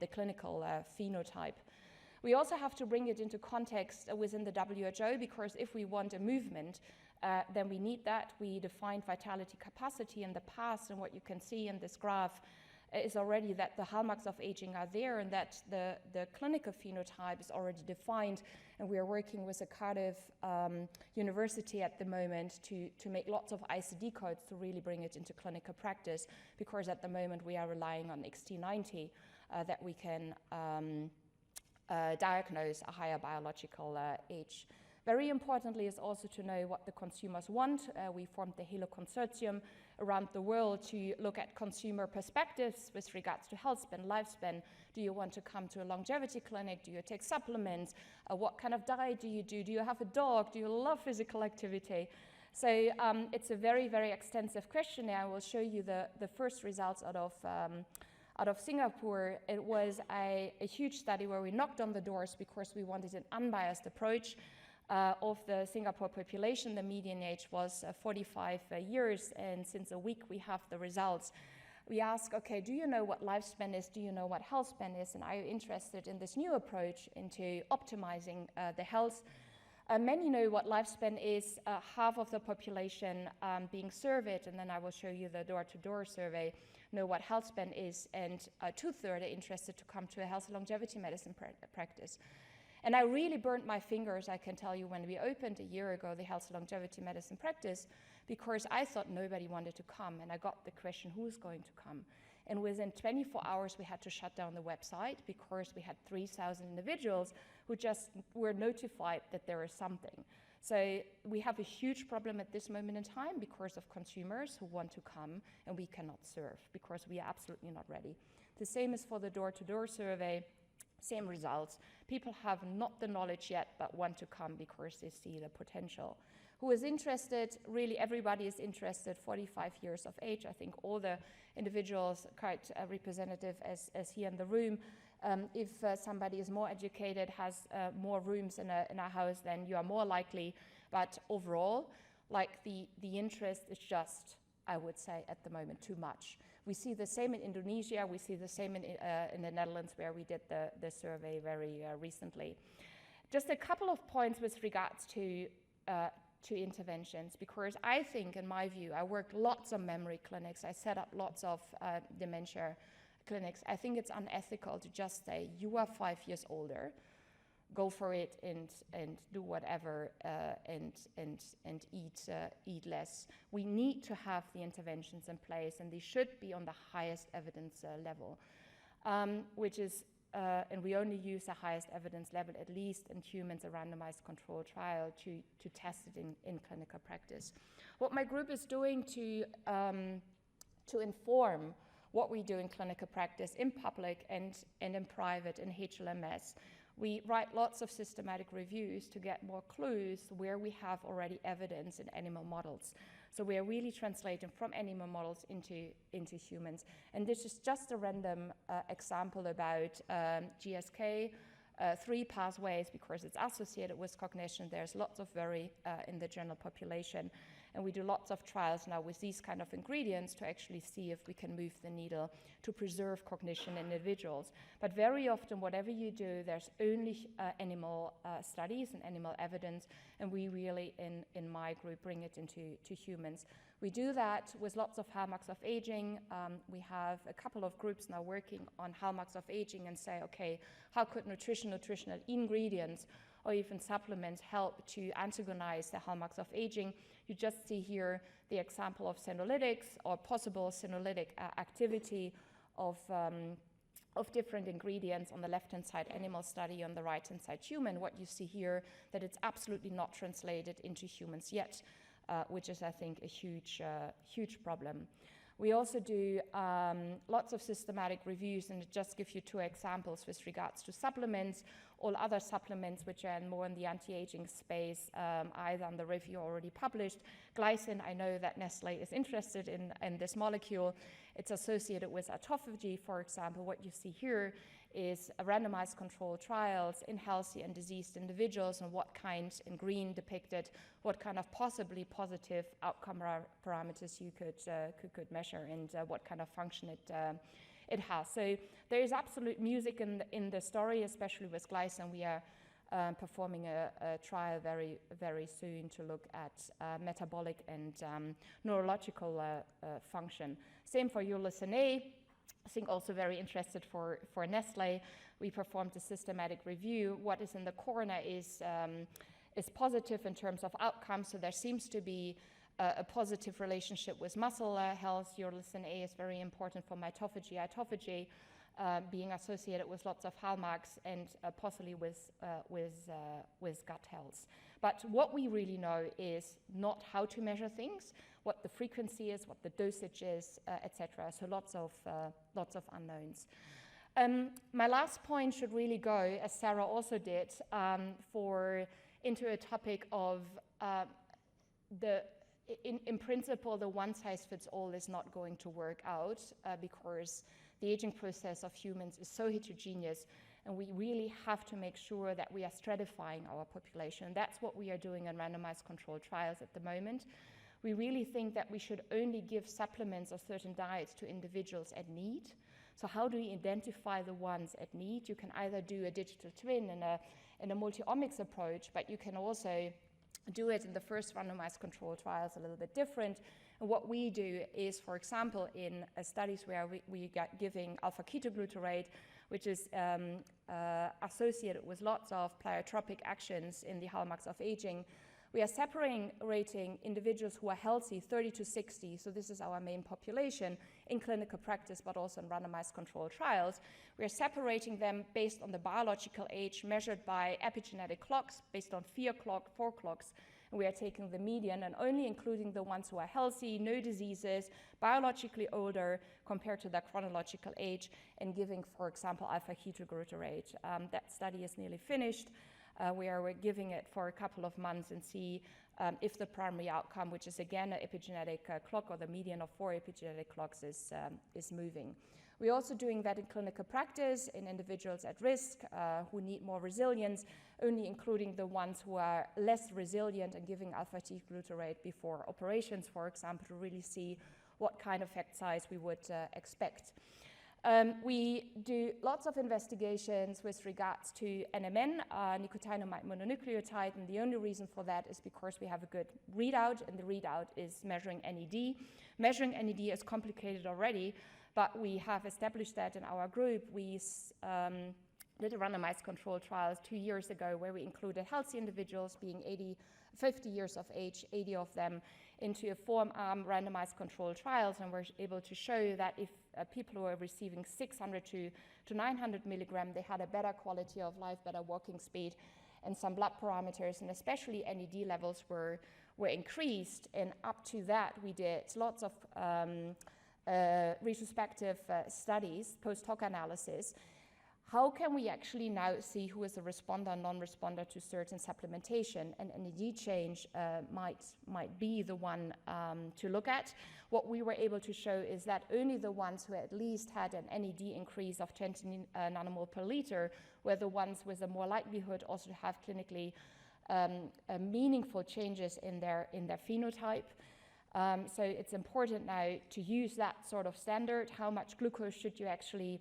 the clinical phenotype. We also have to bring it into context within the WHO, because if we want a movement, then we need that. We defined vitality capacity in the past, and what you can see in this graph is already that the hallmarks of aging are there, and that the clinical phenotype is already defined. And we are working with the Cardiff University at the moment to make lots of ICD codes to really bring it into clinical practice, because at the moment we are relying on XT90 that we can diagnose a higher biological age. Very importantly is also to know what the consumers want. We formed the HALO consortium around the world to look at consumer perspectives with regards to health span, lifespan. Do you want to come to a longevity clinic? Do you take supplements? What kind of diet do you do? Do you have a dog? Do you love physical activity? So it's a very, very extensive questionnaire. I will show you the first results out of Singapore. It was a huge study where we knocked on the doors because we wanted an unbiased approach. Of the Singapore population, the median age was 45 years, and since a week we have the results. We ask, okay, do you know what lifespan is? Do you know what health span is? And are you interested in this new approach into optimizing the health? Many know what lifespan is, half of the population being surveyed, and then I will show you the door-to-door survey, know what health span is, and 2/3 are interested to come to a health and longevity medicine practice. And I really burnt my fingers, I can tell you, when we opened a year ago the health and longevity medicine practice, because I thought nobody wanted to come, and I got the question, who's going to come? And within 24 hours we had to shut down the website, because we had 3,000 individuals who just were notified that there is something. So we have a huge problem at this moment in time because of consumers who want to come and we cannot serve, because we are absolutely not ready. The same is for the door-to-door survey. Same results. People have not the knowledge yet, but want to come because they see the potential. Who is interested? Really, everybody is interested. 45 years of age. I think all the individuals quite representative as here in the room. If somebody is more educated, has more rooms in a house, then you are more likely. But overall, like the interest is just, I would say, at the moment, too much. We see the same in Indonesia. We see the same in the Netherlands, where we did the survey very recently. Just a couple of points with regards to interventions, because I think, in my view, I worked lots of memory clinics. I set up lots of dementia clinics. I think it's unethical to just say, you are 5 years older, go for it and do whatever and eat less. We need to have the interventions in place, and they should be on the highest evidence level, which is, and we only use the highest evidence level, at least in humans, a randomized controlled trial to test it in clinical practice. What my group is doing to inform what we do in clinical practice in public and in private in HLMS, we write lots of systematic reviews to get more clues where we have already evidence in animal models. So we are really translating from animal models into humans. And this is just a random example about GSK, 3 pathways, because it's associated with cognition. There's lots of worry in the general population. And we do lots of trials now with these kind of ingredients to actually see if we can move the needle to preserve cognition in individuals. But very often, whatever you do, there's only animal studies and animal evidence, and we really, in my group, bring it into humans. We do that with lots of hallmarks of aging. We have a couple of groups now working on hallmarks of aging and say, okay, how could nutritional ingredients or even supplements help to antagonize the hallmarks of aging? You just see here the example of senolytics or possible senolytic activity of different ingredients on the left-hand side, animal study, on the right-hand side, human. What you see here, that it's absolutely not translated into humans yet, which is, I think, a huge problem. We also do lots of systematic reviews, and just give you 2 examples with regards to supplements. All other supplements which are more in the anti-aging space, either on the review already published. Glycine, I know that Nestlé is interested in this molecule. It's associated with autophagy, for example. What you see here is a randomized controlled trials in healthy and diseased individuals, and what kind, in green depicted, what kind of possibly positive outcome parameters you could measure, and what kind of function it has. So there is absolute music in the story, especially with glycine. We are performing a trial very, very soon to look at metabolic and neurological function. Same for uracil A. I think also very interested for Nestlé. We performed a systematic review. What is in the corner is positive in terms of outcomes. So there seems to be a positive relationship with muscle health. Uracil A is very important for mitophagy, autophagy, being associated with lots of hallmarks, and possibly with gut health. But what we really know is not how to measure things, what the frequency is, what the dosage is, etc. So lots of unknowns. My last point should really go, as Sarah also did, into a topic of in principle, the one-size-fits-all is not going to work out because the aging process of humans is so heterogeneous, and we really have to make sure that we are stratifying our population. That's what we are doing in randomized controlled trials at the moment. We really think that we should only give supplements or certain diets to individuals at need. So how do we identify the ones at need? You can either do a digital twin in a multi-omics approach, but you can also do it in the first randomized controlled trials a little bit different. And what we do is, for example, in studies where we got giving alpha-ketoglutarate, which is associated with lots of pleiotropic actions in the hallmarks of aging, we are separating individuals who are healthy, 30 to 60, so this is our main population in clinical practice, but also in randomized controlled trials. We are separating them based on the biological age measured by epigenetic clocks, based on 4 clocks, and we are taking the median and only including the ones who are healthy, no diseases, biologically older compared to their chronological age, and giving, for example, alpha-ketoglutarate. That study is nearly finished. We're giving it for a couple of months and see if the primary outcome, which is again an epigenetic clock, or the median of 4 epigenetic clocks, is moving. We're also doing that in clinical practice in individuals at risk who need more resilience, only including the ones who are less resilient, and giving alpha-ketoglutarate before operations, for example, to really see what kind of effect size we would expect. We do lots of investigations with regards to NMN, nicotinamide mononucleotide, and the only reason for that is because we have a good readout, and the readout is measuring NED. Measuring NED is complicated already, but we have established that in our group. We did a randomized controlled trials 2 years ago where we included healthy individuals being 50 years of age, 80 of them, into a four-arm randomized controlled trials, and we're able to show that if people who are receiving 600 to 900 milligram, they had a better quality of life, better walking speed, and some blood parameters, and especially NED levels were increased. And up to that, we did lots of retrospective studies, post hoc analysis. how can we actually now see who is a responder, non-responder to certain supplementation? And NAD change might be the one to look at. What we were able to show is that only the ones who at least had an NAD increase of 20 nanomole per liter were the ones with a more likelihood also to have clinically meaningful changes in their phenotype. So it's important now to use that sort of standard. How much glucose should you actually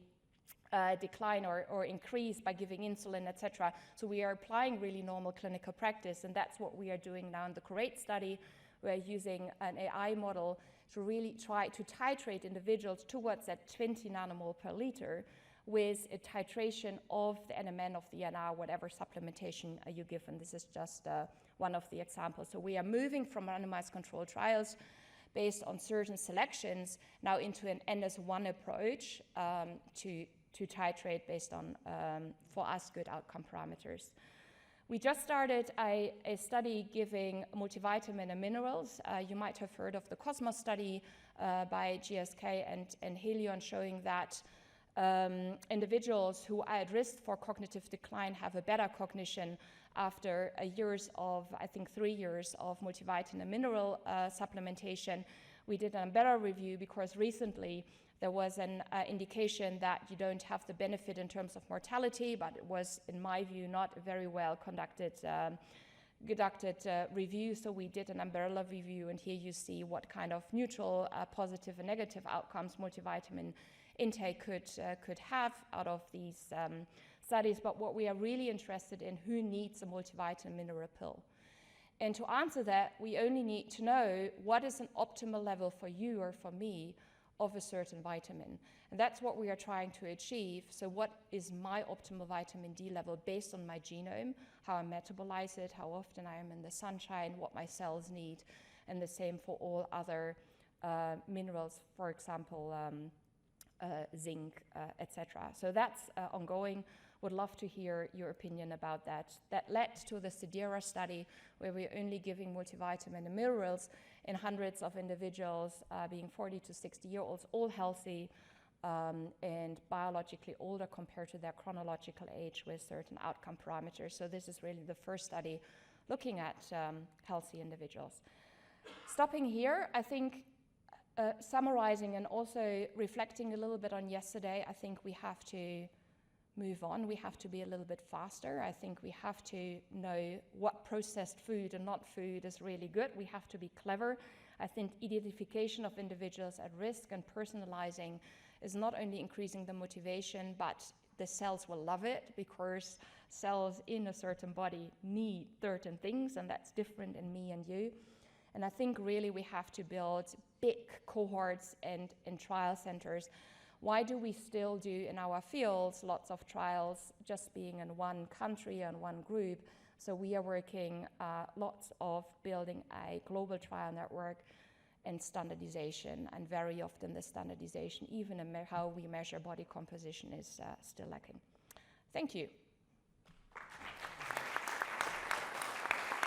decline or increase by giving insulin, etc. So we are applying really normal clinical practice, and that's what we are doing now in the CORATE study. We're using an AI model to really try to titrate individuals towards that 20 nanomole per liter with a titration of the NMN, of the NR, whatever supplementation you give, and this is just one of the examples. So we are moving from randomized controlled trials based on certain selections now into an NS1 approach to titrate based on, for us, good outcome parameters. We just started a study giving multivitamin and minerals. You might have heard of the COSMOS study by GSK and Helion, showing that individuals who are at risk for cognitive decline have a better cognition after years of, I think 3 years of multivitamin and mineral supplementation. We did a better review because recently there was an indication that you don't have the benefit in terms of mortality, but it was, in my view, not a very well conducted review. So we did an umbrella review, and here you see what kind of neutral, positive and negative outcomes multivitamin intake could have out of these studies. But what we are really interested in, who needs a multivitamin mineral pill? And to answer that, we only need to know what is an optimal level for you or for me of a certain vitamin. And that's what we are trying to achieve. So what is my optimal vitamin D level based on my genome, how I metabolize it, how often I am in the sunshine, what my cells need, and the same for all other minerals, for example, zinc, etc. So that's ongoing. Would love to hear your opinion about that. That led to the SEDERA study, where we're only giving multivitamin and minerals in hundreds of individuals, being 40 to 60-year-olds, all healthy and biologically older compared to their chronological age, with certain outcome parameters. So this is really the first study looking at healthy individuals. Stopping here, I think summarizing and also reflecting a little bit on yesterday, I think we have to move on. We have to be a little bit faster. I think we have to know what processed food and not food is really good. We have to be clever. I think identification of individuals at risk and personalizing is not only increasing the motivation, but the cells will love it, because cells in a certain body need certain things, and that's different in me and you. And I think really we have to build big cohorts and trial centers. Why do we still do in our fields lots of trials just being in one country and one group? So we are working lots of building a global trial network and standardization, and very often the standardization, even in how we measure body composition, is still lacking. Thank you.